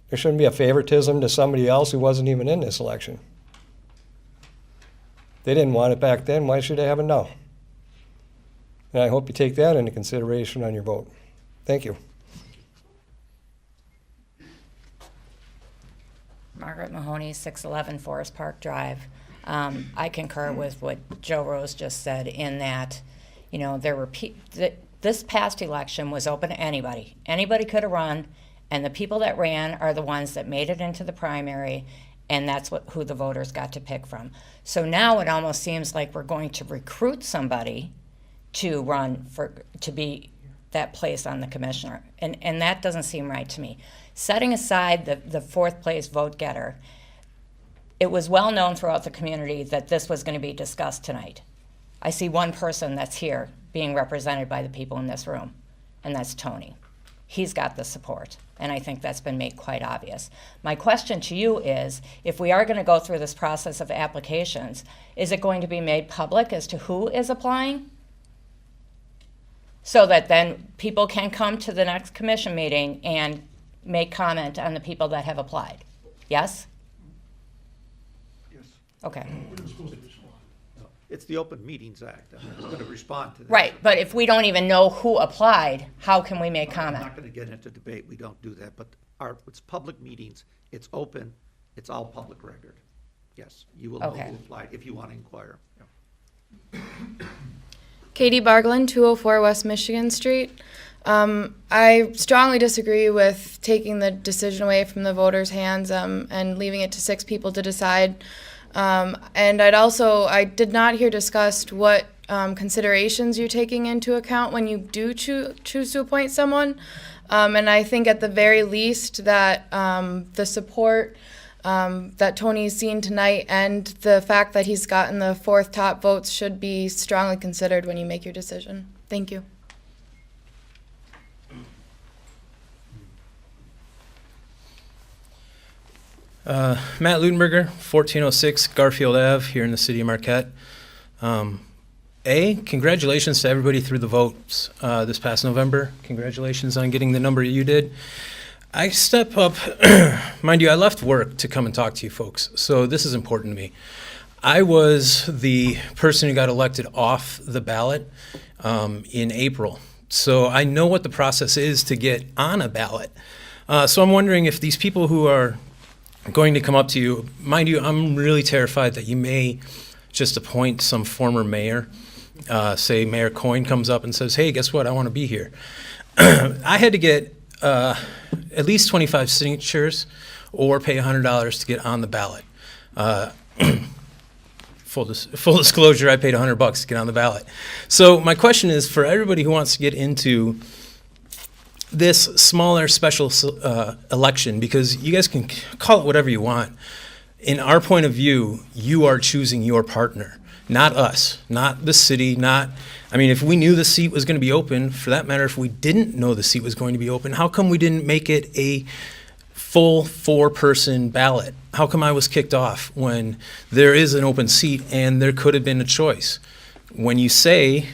There shouldn't be a favoritism to somebody else who wasn't even in this election. They didn't want it back then. Why should they have it now? And I hope you take that into consideration on your vote. Thank you. Margaret Mahoney, 611 Forest Park Drive. I concur with what Joe Rose just said in that, you know, there were this past election was open to anybody. Anybody could have run, and the people that ran are the ones that made it into the primary, and that's who the voters got to pick from. So now it almost seems like we're going to recruit somebody to run to be that place on the commissioner, and that doesn't seem right to me. Setting aside the 4th place vote getter, it was well known throughout the community that this was going to be discussed tonight. I see one person that's here being represented by the people in this room, and that's Tony. He's got the support, and I think that's been made quite obvious. My question to you is, if we are going to go through this process of applications, is it going to be made public as to who is applying? So that then people can come to the next commission meeting and make comment on the people that have applied. Yes? Yes. Okay. It's the Open Meetings Act. I'm going to respond to that. Right, but if we don't even know who applied, how can we make comment? I'm not going to get into debate. We don't do that. But it's public meetings. It's open. It's all public record. Yes, you will know who applied if you want to inquire. Yeah. Katie Barglin, 204 West Michigan Street. I strongly disagree with taking the decision away from the voters' hands and leaving it to 6 people to decide. And I did not hear discussed what considerations you're taking into account when you do choose to appoint someone. And I think at the very least that the support that Tony's seen tonight and the fact that he's gotten the 4th top votes should be strongly considered when you make your decision. Thank you. Matt Ludenberger, 1406 Garfield Ave, here in the city of Marquette. Congratulations to everybody through the votes this past November. Congratulations on getting the number you did. I step up, mind you, I left work to come and talk to you folks, so this is important to me. I was the person who got elected off the ballot in April, so I know what the process is to get on a ballot. So I'm wondering if these people who are going to come up to you, mind you, I'm really terrified that you may just appoint some former mayor. Say Mayor Coyne comes up and says, hey, guess what, I want to be here. I had to get at least 25 signatures or pay $100 to get on the ballot. Full disclosure, I paid $100 to get on the ballot. So my question is for everybody who wants to get into this smaller special election, because you guys can call it whatever you want. In our point of view, you are choosing your partner, not us, not the city, if we knew the seat was going to be open, for that matter, if we didn't know the seat was going to be open, how come we didn't make it a full 4-person ballot? How come I was kicked off when there is an open seat and there could have been a choice? When you say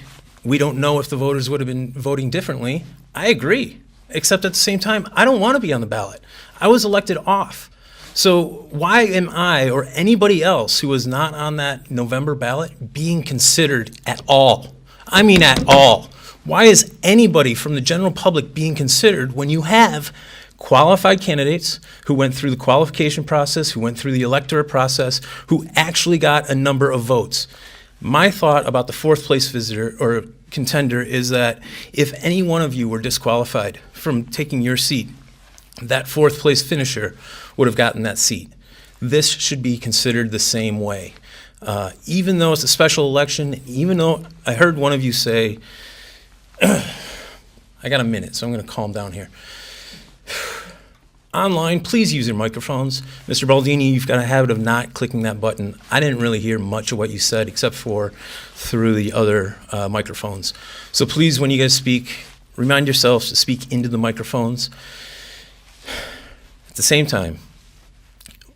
we don't know if the voters would have been voting differently, I agree. Except at the same time, I don't want to be on the ballot. I was elected off. So why am I or anybody else who was not on that November ballot being considered at all? I mean at all. Why is anybody from the general public being considered when you have qualified candidates who went through the qualification process, who went through the electorate process, who actually got a number of votes? My thought about the 4th place visitor or contender is that if any one of you were disqualified from taking your seat, that 4th place finisher would have gotten that seat. This should be considered the same way. Even though it's a special election, even though I heard one of you say, I got a minute, so I'm going to calm down here. Online, please use your microphones. Mr. Baldini, you've got a habit of not clicking that button. I didn't really hear much of what you said except for through the other microphones. So please, when you guys speak, remind yourselves to speak into the microphones. At the same time,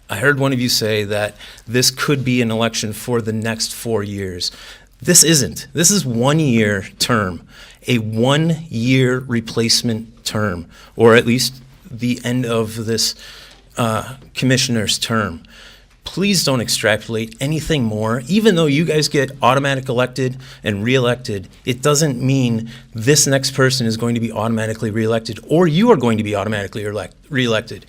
I heard one of you say that this could be an election for the next 4 years. This isn't. This is 1-year term, a 1-year replacement term, or at least the end of this commissioner's term. Please don't extrapolate anything more. Even though you guys get automatic elected and reelected, it doesn't mean this next person is going to be automatically reelected or you are going to be automatically reelected.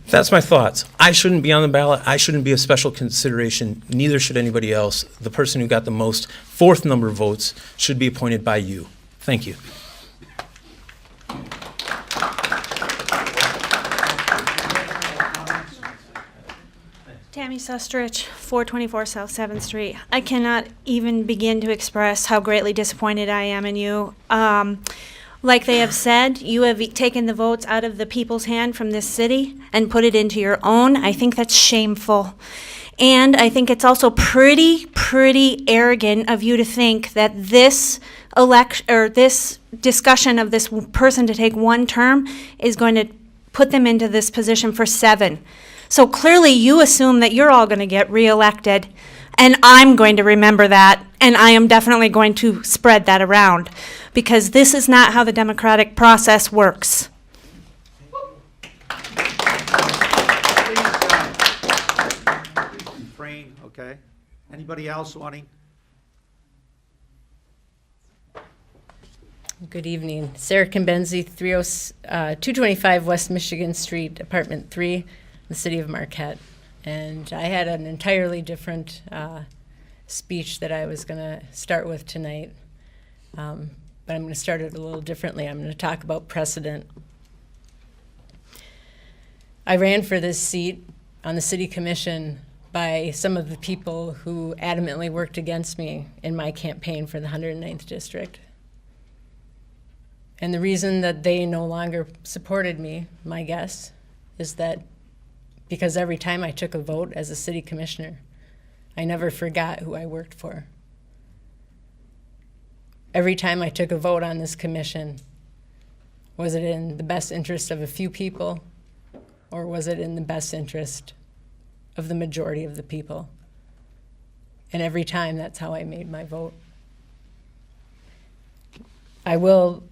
That's my thoughts. I shouldn't be on the ballot. I shouldn't be a special consideration. Neither should anybody else. The person who got the most 4th number of votes should be appointed by you. Thank you. Tammy Sustrich, 424 South 7th Street. I cannot even begin to express how greatly disappointed I am in you. Like they have said, you have taken the votes out of the people's hand from this city and put it into your own. I think that's shameful. And I think it's also pretty arrogant of you to think that this this discussion of this person to take 1 term is going to put them into this position for 7. So clearly you assume that you're all going to get reelected, and I'm going to remember that, and I am definitely going to spread that around, because this is not how the democratic process works. Refrain, okay? Anybody else wanting? Good evening. Sarah Kimbenzi, 225 West Michigan Street, Apartment 3, the city of Marquette. And I had an entirely different speech that I was going to start with tonight. But I'm going to start it a little differently. I'm going to talk about precedent. I ran for this seat on the city commission by some of the people who adamantly worked against me in my campaign for the 109th district. And the reason that they no longer supported me, my guess, is that because every time I took a vote as a city commissioner, I never forgot who I worked for. Every time I took a vote on this commission, was it in the best interest of a few people, or was it in the best interest of the majority of the people? And every time, that's how I made my vote. I will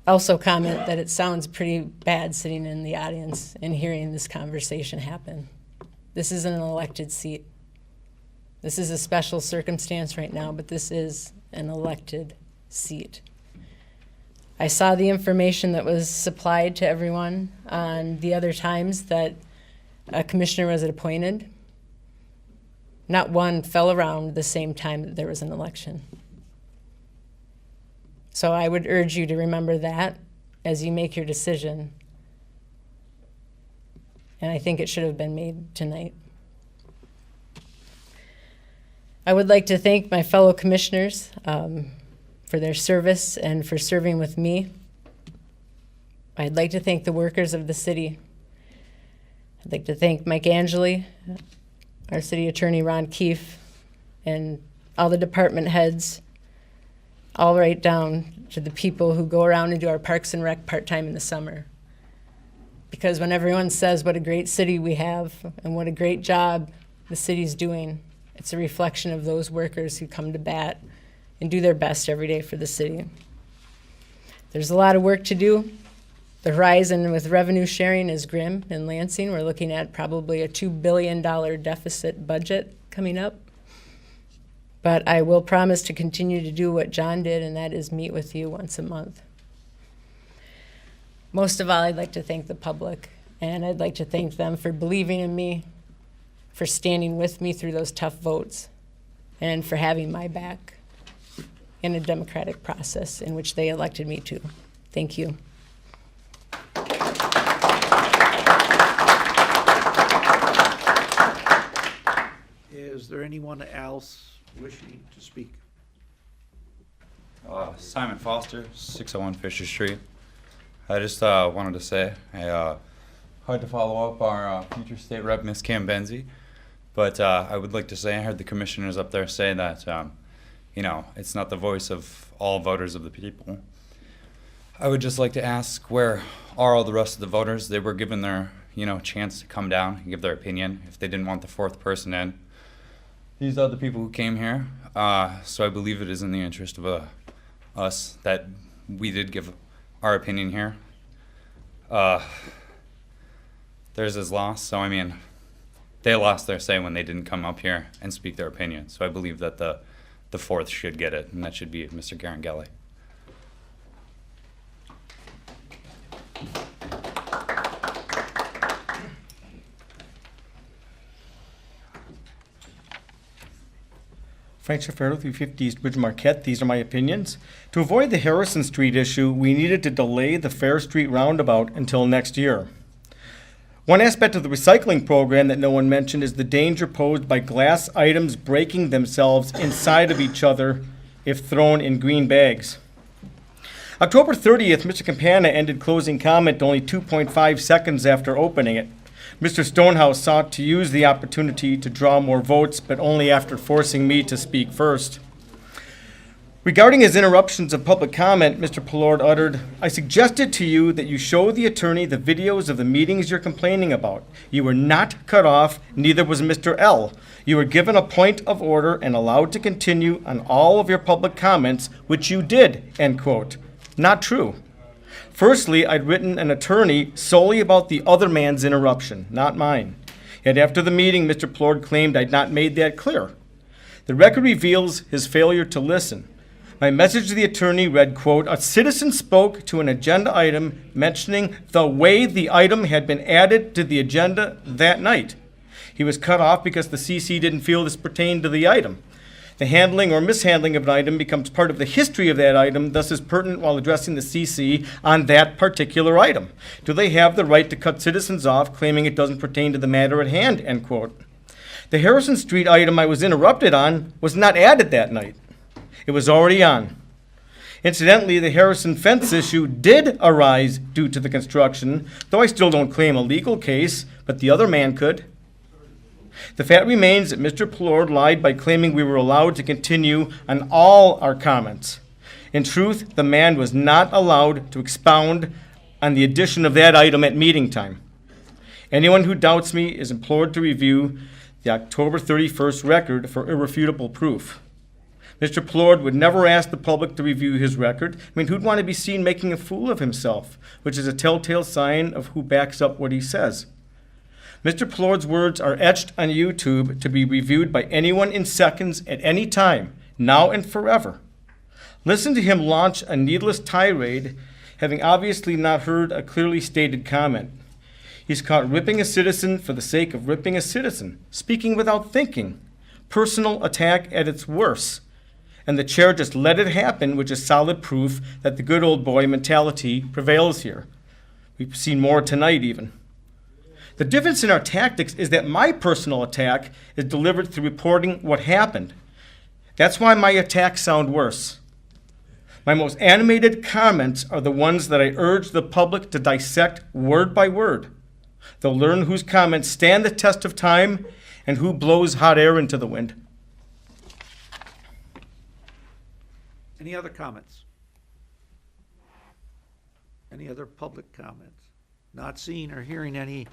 also comment that it sounds pretty bad sitting in the audience and hearing this conversation happen. This isn't an elected seat. This is a special circumstance right now, but this is an elected seat. I saw the information that was supplied to everyone on the other times that a commissioner was appointed. Not one fell around the same time that there was an election. So I would urge you to remember that as you make your decision. And I think it should have been made tonight. I would like to thank my fellow commissioners for their service and for serving with me. I'd like to thank the workers of the city. I'd like to thank Mike Angeli, our city attorney Ron Keefe, and all the department heads, all right down to the people who go around and do our Parks and Rec part-time in the summer. Because when everyone says what a great city we have and what a great job the city's doing, it's a reflection of those workers who come to bat and do their best every day for the city. There's a lot of work to do. The horizon with revenue sharing is grim in Lansing. We're looking at probably a $2 billion deficit budget coming up. But I will promise to continue to do what John did, and that is meet with you once a month. Most of all, I'd like to thank the public, and I'd like to thank them for believing in me, for standing with me through those tough votes, and for having my back in a democratic process in which they elected me to. Thank you. Is there anyone else wishing to speak? Simon Foster, 601 Fisher Street. I just wanted to say, hard to follow up our future state rep, Ms. Cambenzi, but I would like to say, I heard the commissioners up there say that, you know, it's not the voice of all voters of the people. I would just like to ask, where are all the rest of the voters? They were given their, you know, chance to come down and give their opinion if they didn't want the fourth person in. These are the people who came here, so I believe it is in the interest of us that we did give our opinion here. Theirs is lost, so I mean, they lost their say when they didn't come up here and speak their opinion. So I believe that the fourth should get it, and that should be Mr. Garangelli. Frank Shafferto, 350 East Bridge, Marquette. These are my opinions. To avoid the Harrison Street issue, we needed to delay the Fair Street roundabout until next year. One aspect of the recycling program that no one mentioned is the danger posed by glass items breaking themselves inside of each other if thrown in green bags. October 30th, Mr. Campana ended closing comment only 2.5 seconds after opening it. Mr. Stonehouse sought to use the opportunity to draw more votes, but only after forcing me to speak first. Regarding his interruptions of public comment, Mr. Pellord uttered, "I suggested to you that you show the attorney the videos of the meetings you're complaining about. You were not cut off, neither was Mr. L. You were given a point of order and allowed to continue on all of your public comments, which you did," end quote. Not true. Firstly, I'd written an attorney solely about the other man's interruption, not mine. Yet after the meeting, Mr. Pellord claimed I'd not made that clear. The record reveals his failure to listen. My message to the attorney read, quote, "A citizen spoke to an agenda item mentioning the way the item had been added to the agenda that night. He was cut off because the CC didn't feel this pertained to the item. The handling or mishandling of an item becomes part of the history of that item, thus is pertinent while addressing the CC on that particular item. Do they have the right to cut citizens off, claiming it doesn't pertain to the matter at hand," end quote. The Harrison Street item I was interrupted on was not added that night. It was already on. Incidentally, the Harrison fence issue did arise due to the construction, though I still don't claim a legal case, but the other man could. The fact remains that Mr. Pellord lied by claiming we were allowed to continue on all our comments. In truth, the man was not allowed to expound on the addition of that item at meeting time. Anyone who doubts me is implored to review the October 31st record for irrefutable proof. Mr. Pellord would never ask the public to review his record. I mean, who'd want to be seen making a fool of himself, which is a telltale sign of who backs up what he says. Mr. Pellord's words are etched on YouTube to be reviewed by anyone in seconds at any time, now and forever. Listen to him launch a needless tirade, having obviously not heard a clearly stated comment. He's caught ripping a citizen for the sake of ripping a citizen, speaking without thinking, personal attack at its worst. And the chair just let it happen, which is solid proof that the good old boy mentality prevails here. We've seen more tonight even. The difference in our tactics is that my personal attack is delivered through reporting what happened. That's why my attacks sound worse. My most animated comments are the ones that I urge the public to dissect word by word. They'll learn whose comments stand the test of time and who blows hot air into the wind. Any other comments? Any other public comments? Not seeing or hearing any,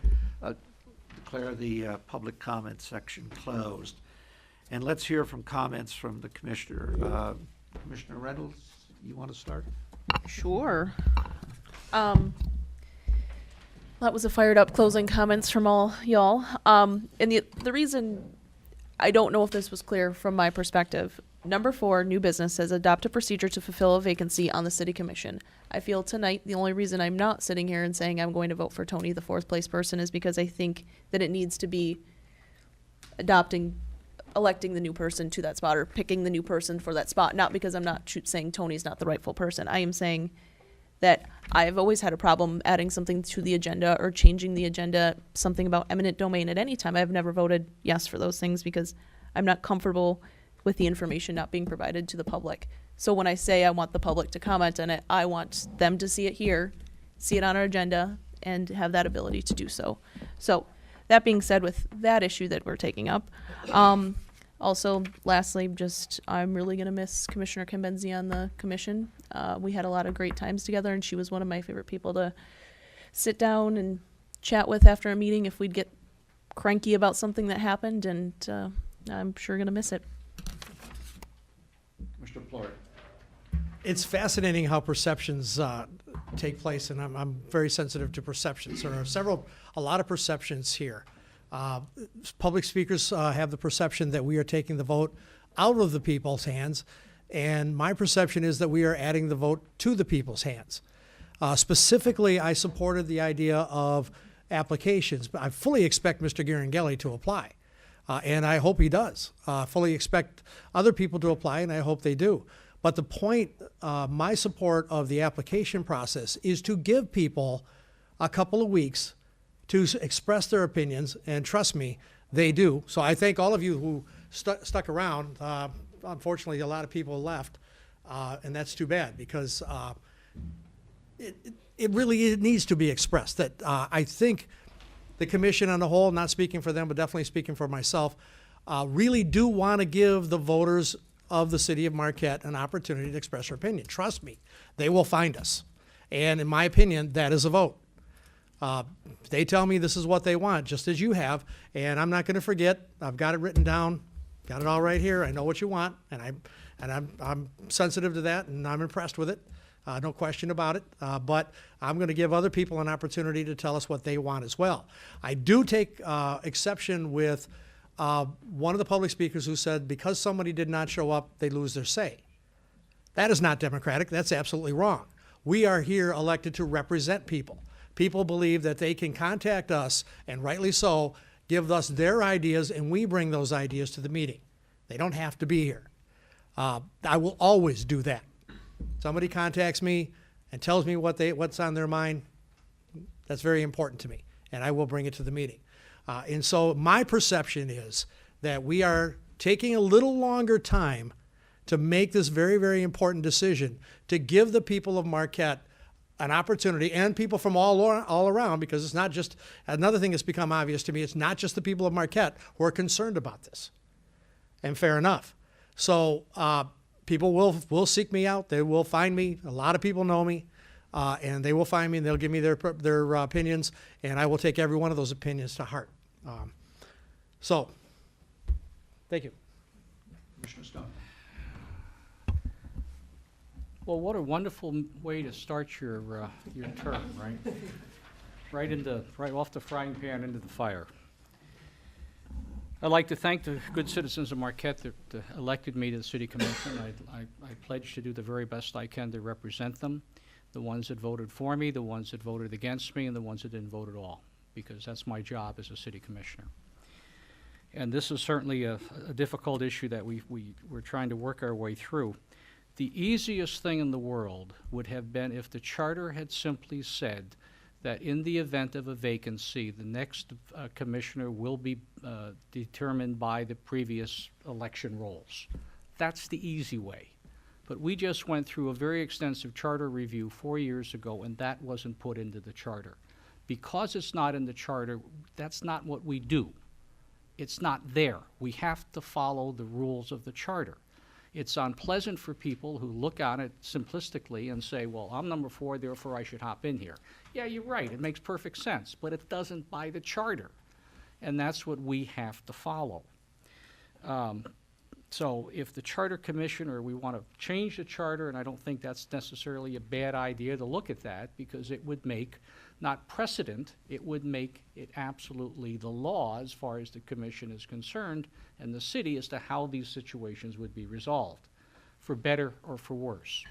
declare the public comment section closed. And let's hear from comments from the commissioner. Commissioner Reynolds, you want to start? Sure. That was a fired up closing comments from all y'all. And the reason I don't know if this was clear from my perspective. Number 4, new business says adopt a procedure to fulfill a vacancy on the city commission. I feel tonight the only reason I'm not sitting here and saying I'm going to vote for Tony, the 4th place person, is because I think that it needs to be electing the new person to that spot or picking the new person for that spot. Not because I'm not saying Tony's not the rightful person. I am saying that I've always had a problem adding something to the agenda or changing the agenda, something about eminent domain at any time. I've never voted yes for those things because I'm not comfortable with the information not being provided to the public. So when I say I want the public to comment on it, I want them to see it here, see it on our agenda, and have that ability to do so. So that being said, with that issue that we're taking up, also, lastly, I'm really going to miss Commissioner Kimbenzi on the commission. We had a lot of great times together, and she was one of my favorite people to sit down and chat with after a meeting if we'd get cranky about something that happened, and I'm sure going to miss it. Mr. Plort. It's fascinating how perceptions take place, and I'm very sensitive to perceptions. There are a lot of perceptions here. Public speakers have the perception that we are taking the vote out of the people's hands, and my perception is that we are adding the vote to the people's hands. Specifically, I supported the idea of applications, but I fully expect Mr. Garangelli to apply, and I hope he does. Fully expect other people to apply, and I hope they do. But the point, my support of the application process is to give people a couple of weeks to express their opinions, and trust me, they do. So I thank all of you who stuck around. Unfortunately, a lot of people left, and that's too bad because it really needs to be expressed. That I think the commission on the whole, not speaking for them, but definitely speaking for myself, really do want to give the voters of the city of Marquette an opportunity to express their opinion. Trust me, they will find us. And in my opinion, that is a vote. They tell me this is what they want, just as you have, and I'm not going to forget. I've got it written down, got it all right here. I know what you want, and I'm sensitive to that, and I'm impressed with it. No question about it. But I'm going to give other people an opportunity to tell us what they want as well. I do take exception with one of the public speakers who said because somebody did not show up, they lose their say. That is not democratic. That's absolutely wrong. We are here elected to represent people. People believe that they can contact us, and rightly so, give us their ideas, and we bring those ideas to the meeting. They don't have to be here. I will always do that. Somebody contacts me and tells me what's on their mind. That's very important to me, and I will bring it to the meeting. And so my perception is that we are taking a little longer time to make this very, very important decision to give the people of Marquette an opportunity, and people from all around, because it's not just, another thing that's become obvious to me, it's not just the people of Marquette who are concerned about this. And fair enough. So people will seek me out. They will find me. A lot of people know me, and they will find me, and they'll give me their opinions, and I will take every one of those opinions to heart. So, thank you. Commissioner Stone. Well, what a wonderful way to start your term, right? Right off the frying pan into the fire. I'd like to thank the good citizens of Marquette that elected me to the City Commission. I pledge to do the very best I can to represent them, the ones that voted for me, the ones that voted against me, and the ones that didn't vote at all, because that's my job as a City Commissioner. And this is certainly a difficult issue that we're trying to work our way through. The easiest thing in the world would have been if the charter had simply said that in the event of a vacancy, the next commissioner will be determined by the previous election rolls. That's the easy way. But we just went through a very extensive charter review 4 years ago, and that wasn't put into the charter. Because it's not in the charter, that's not what we do. It's not there. We have to follow the rules of the charter. It's unpleasant for people who look on it simplistically and say, well, I'm number 4, therefore I should hop in here. Yeah, you're right, it makes perfect sense, but it doesn't by the charter. And that's what we have to follow. So if the charter commissioner, we want to change the charter, and I don't think that's necessarily a bad idea to look at that, because it would make, not precedent, it would make it absolutely the law as far as the commission is concerned and the city as to how these situations would be resolved, for better or for worse.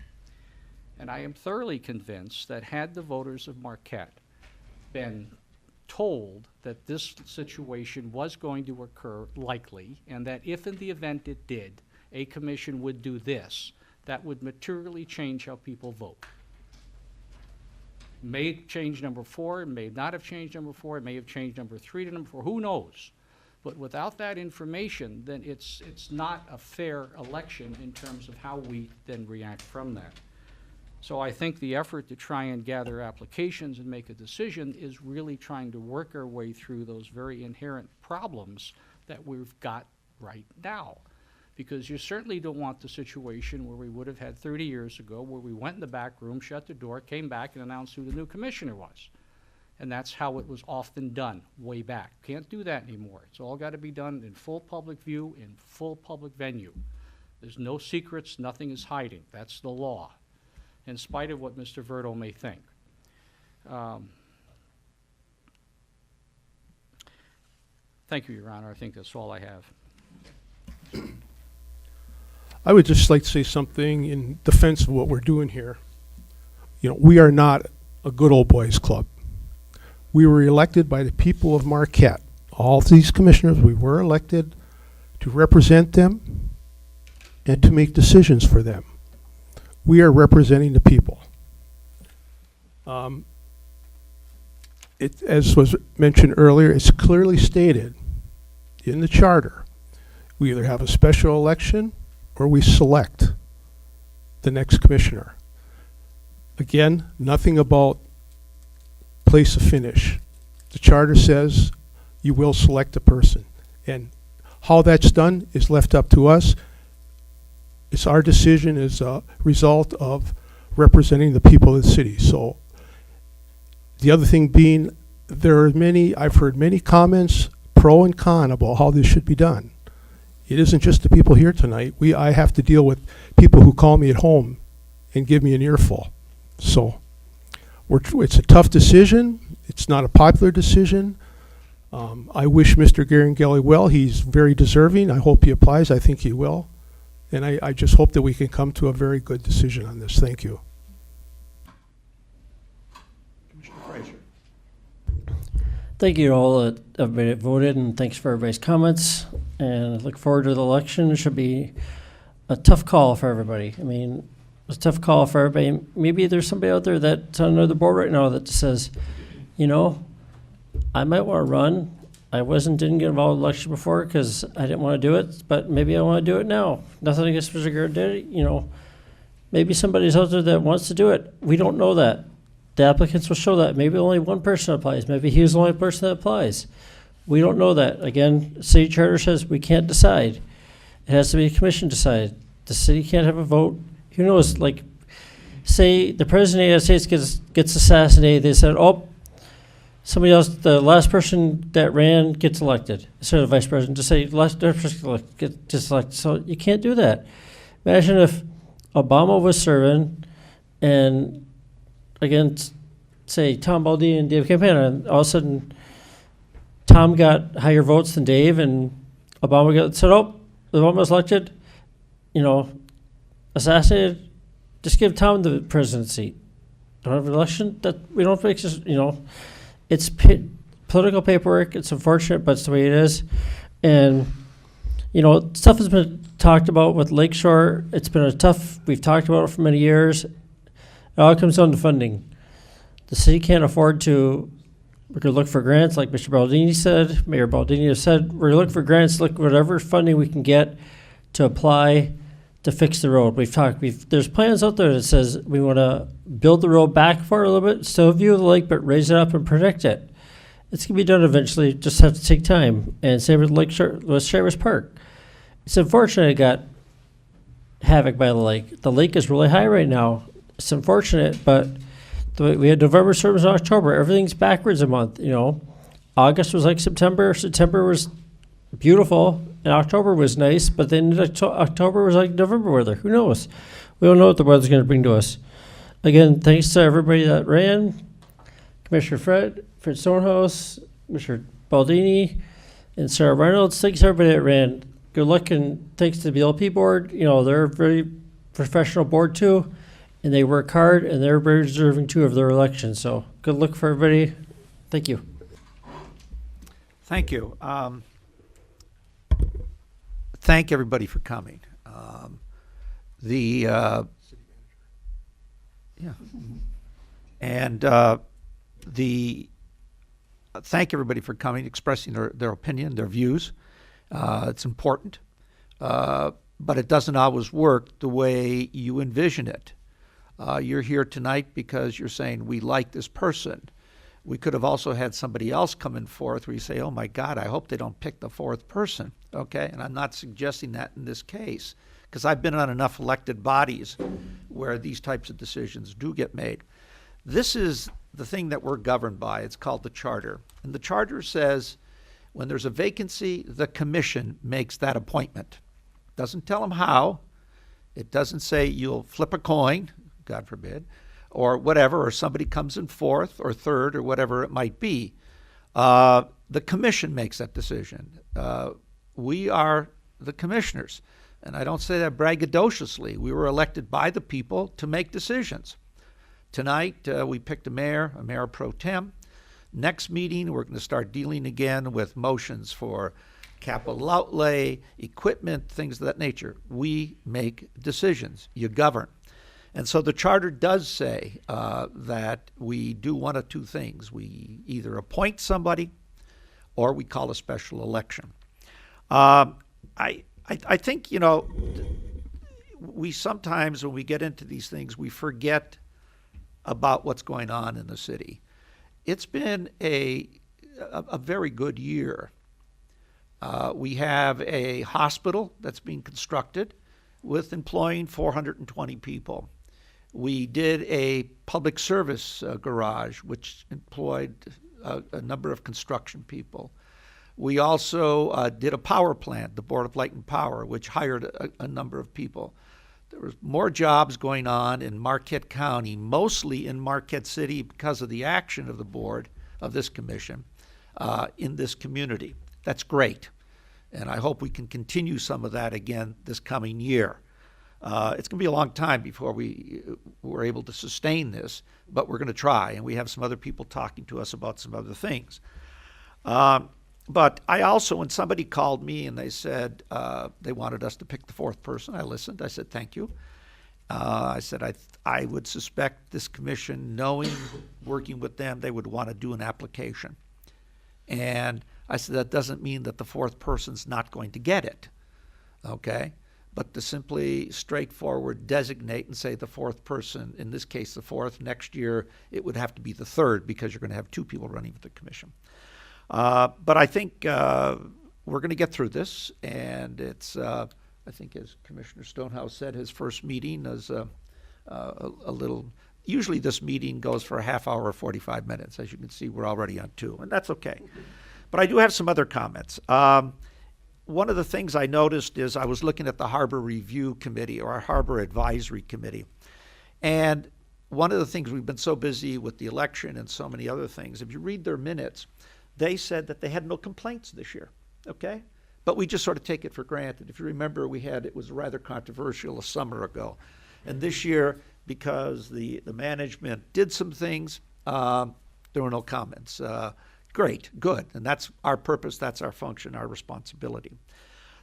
And I am thoroughly convinced that had the voters of Marquette been told that this situation was going to occur likely, and that if in the event it did, a commission would do this, that would materially change how people vote. May change number 4, it may not have changed number 4, it may have changed number 3 to number 4, who knows? But without that information, then it's not a fair election in terms of how we then react from that. So I think the effort to try and gather applications and make a decision is really trying to work our way through those very inherent problems that we've got right now. Because you certainly don't want the situation where we would have had 30 years ago, where we went in the back room, shut the door, came back and announced who the new commissioner was. And that's how it was often done way back. Can't do that anymore. It's all got to be done in full public view, in full public venue. There's no secrets, nothing is hiding. That's the law, in spite of what Mr. Verto may think. Thank you, Your Honor. I think that's all I have. I would just like to say something in defense of what we're doing here. You know, we are not a good old boys club. We were elected by the people of Marquette. All of these commissioners, we were elected to represent them and to make decisions for them. We are representing the people. As was mentioned earlier, it's clearly stated in the charter. We either have a special election or we select the next commissioner. Again, nothing about place of finish. The charter says you will select a person. And how that's done is left up to us. It's our decision as a result of representing the people of the city. So the other thing being, I've heard many comments pro and con about how this should be done. It isn't just the people here tonight. I have to deal with people who call me at home and give me an earful. So it's a tough decision. It's not a popular decision. I wish Mr. Garanghelli well. He's very deserving. I hope he applies. I think he will. And I just hope that we can come to a very good decision on this. Thank you. Commissioner Frazier. Thank you to all that everybody that voted, and thanks for everybody's comments. And I look forward to the election. It should be a tough call for everybody. I mean, it's a tough call for everybody. Maybe there's somebody out there that's under the board right now that says, you know, I might want to run. I didn't get involved in the election before because I didn't want to do it, but maybe I want to do it now. Nothing against Mr. Garrett, you know. Maybe somebody's out there that wants to do it. We don't know that. The applicants will show that. Maybe only one person applies. Maybe he's the only person that applies. We don't know that. Again, city charter says we can't decide. It has to be a commission decide. The city can't have a vote. Who knows, like, say the president of the United States gets assassinated. They said, oh, somebody else, the last person that ran gets elected. Instead of vice president, just say last person gets elected. So you can't do that. Imagine if Obama was serving and, again, say Tom Baldini and Dave Campana, and all of a sudden Tom got higher votes than Dave, and Obama said, oh, Obama was elected, you know, assassinated, just give Tom the presidency. Don't have an election? That we don't fix this, you know. It's political paperwork. It's unfortunate, but it's the way it is. And, you know, stuff has been talked about with Lakeshore. It's been we've talked about it for many years. It all comes down to funding. The city can't afford to, we're going to look for grants, like Mr. Baldini said, Mayor Baldini has said, we're going to look for grants, look whatever funding we can get to apply to fix the road. There's plans out there that says we want to build the road back for a little bit, still view the lake, but raise it up and protect it. It's going to be done eventually, just have to take time. And same with West Traverse Park. It's unfortunate it got havoc by the lake. The lake is really high right now. It's unfortunate, but we had November storms in October. Everything's backwards a month, you know. August was like September. September was beautiful, and October was nice, but then October was like November weather. Who knows? We don't know what the weather's going to bring to us. Again, thanks to everybody that ran. Commissioner Fred Stonehouse, Commissioner Baldini, and Sarah Reynolds. Thanks to everybody that ran. Good luck, and thanks to the BLP board. You know, they're a very professional board too, and they work hard, and they're very deserving too of their election. So good luck for everybody. Thank you. Thank you. Thank everybody for coming. Thank everybody for coming, expressing their opinion, their views. It's important, but it doesn't always work the way you envision it. You're here tonight because you're saying, we like this person. We could have also had somebody else coming forth where you say, oh my God, I hope they don't pick the fourth person, okay? And I'm not suggesting that in this case, because I've been on enough elected bodies where these types of decisions do get made. This is the thing that we're governed by. It's called the charter. And the charter says when there's a vacancy, the commission makes that appointment. Doesn't tell them how. It doesn't say you'll flip a coin, God forbid, or whatever, or somebody comes in fourth or third or whatever it might be. The commission makes that decision. We are the commissioners. And I don't say that braggadociously. We were elected by the people to make decisions. Tonight, we picked a mayor pro tem. Next meeting, we're going to start dealing again with motions for capital outlay, equipment, things of that nature. We make decisions. You govern. And so the charter does say that we do one of two things. We either appoint somebody or we call a special election. I think, you know, we sometimes, when we get into these things, we forget about what's going on in the city. It's been a very good year. We have a hospital that's being constructed with employing 420 people. We did a public service garage, which employed a number of construction people. We also did a power plant, the Board of Light and Power, which hired a number of people. There was more jobs going on in Marquette County, mostly in Marquette City because of the action of the board of this commission in this community. That's great. And I hope we can continue some of that again this coming year. It's going to be a long time before we're able to sustain this, but we're going to try. And we have some other people talking to us about some other things. But I also, when somebody called me and they said they wanted us to pick the fourth person, I listened. I said, thank you. I said, I would suspect this commission, knowing, working with them, they would want to do an application. And I said, that doesn't mean that the fourth person's not going to get it, okay? But to simply straightforward designate and say the fourth person, in this case the fourth, next year it would have to be the third because you're going to have two people running for the commission. But I think we're going to get through this, and it's, I think as Commissioner Stonehouse said, his first meeting is a little, usually this meeting goes for a half hour or 45 minutes. As you can see, we're already on 2, and that's okay. But I do have some other comments. One of the things I noticed is I was looking at the Harbor Review Committee or our Harbor Advisory Committee. And one of the things, we've been so busy with the election and so many other things, if you read their minutes, they said that they had no complaints this year, okay? But we just sort of take it for granted. If you remember, it was rather controversial a summer ago. And this year, because the management did some things, there were no comments. Great, good, and that's our purpose, that's our function, our responsibility.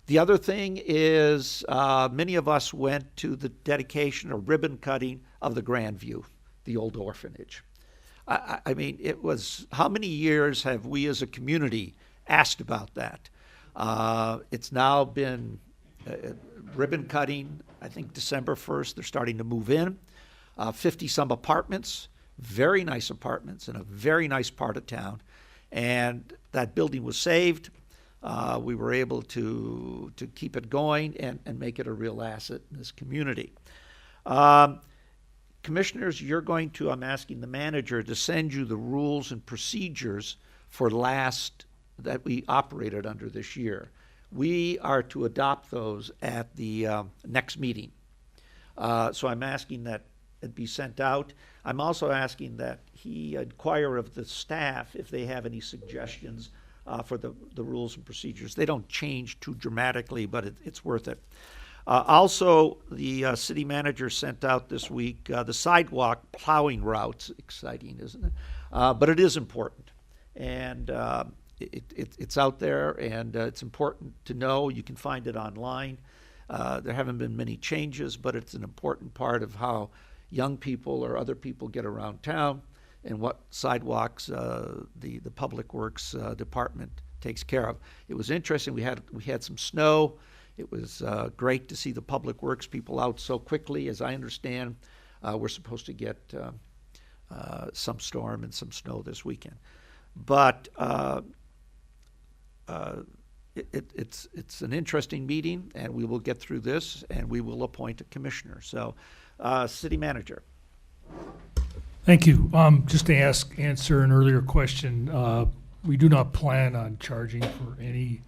The other thing is many of us went to the dedication or ribbon cutting of the Grandview, the old orphanage. I mean, it was, how many years have we as a community asked about that? It's now been ribbon cutting, I think December 1st, they're starting to move in. 50-some apartments, very nice apartments in a very nice part of town. And that building was saved. we were able to keep it going and make it a real asset in this community. Commissioners, I'm asking the manager to send you the rules and procedures for that we operated under this year. We are to adopt those at the next meeting. So I'm asking that it be sent out. I'm also asking that he inquire of the staff if they have any suggestions for the rules and procedures. They don't change too dramatically, but it's worth it. Also, the city manager sent out this week the sidewalk plowing routes. Exciting, isn't it? But it is important. And it's out there, and it's important to know. You can find it online. There haven't been many changes, but it's an important part of how young people or other people get around town and what sidewalks the Public Works Department takes care of. It was interesting. We had some snow. It was great to see the Public Works people out so quickly. As I understand, we're supposed to get some storm and some snow this weekend. But it's an interesting meeting, and we will get through this, and we will appoint a commissioner. So, city manager. Thank you. Just to answer an earlier question, we do not plan on charging for any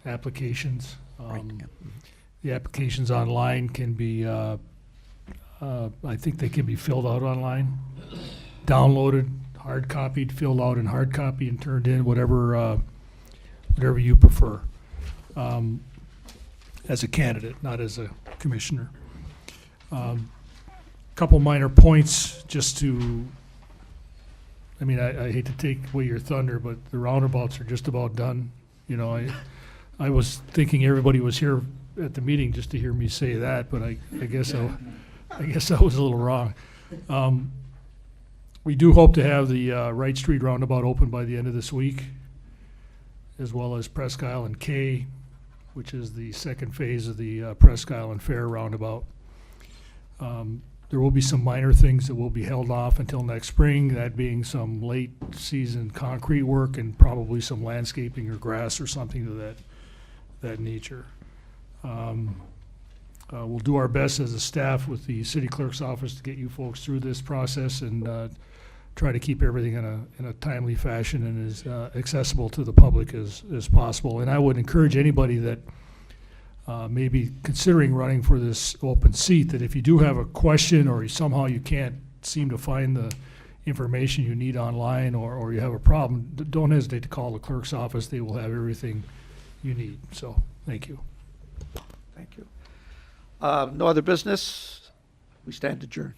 applications. The applications online can be, I think they can be filled out online, downloaded, hard copied, filled out in hard copy, and turned in, whatever you prefer, as a candidate, not as a commissioner. Couple minor points just to, I mean, I hate to take away your thunder, but the roundabouts are just about done. You know, I was thinking everybody was here at the meeting just to hear me say that, but I guess I was a little wrong. We do hope to have the Wright Street roundabout open by the end of this week, as well as Presque Island K, which is the second phase of the Presque Island Fair roundabout. There will be some minor things that will be held off until next spring, that being some late season concrete work and probably some landscaping or grass or something of that nature. We'll do our best as a staff with the city clerk's office to get you folks through this process and try to keep everything in a timely fashion and as accessible to the public as possible. And I would encourage anybody that may be considering running for this open seat, that if you do have a question or somehow you can't seem to find the information you need online or you have a problem, don't hesitate to call the clerk's office. They will have everything you need. So thank you. Thank you. No other business. We stand adjourned.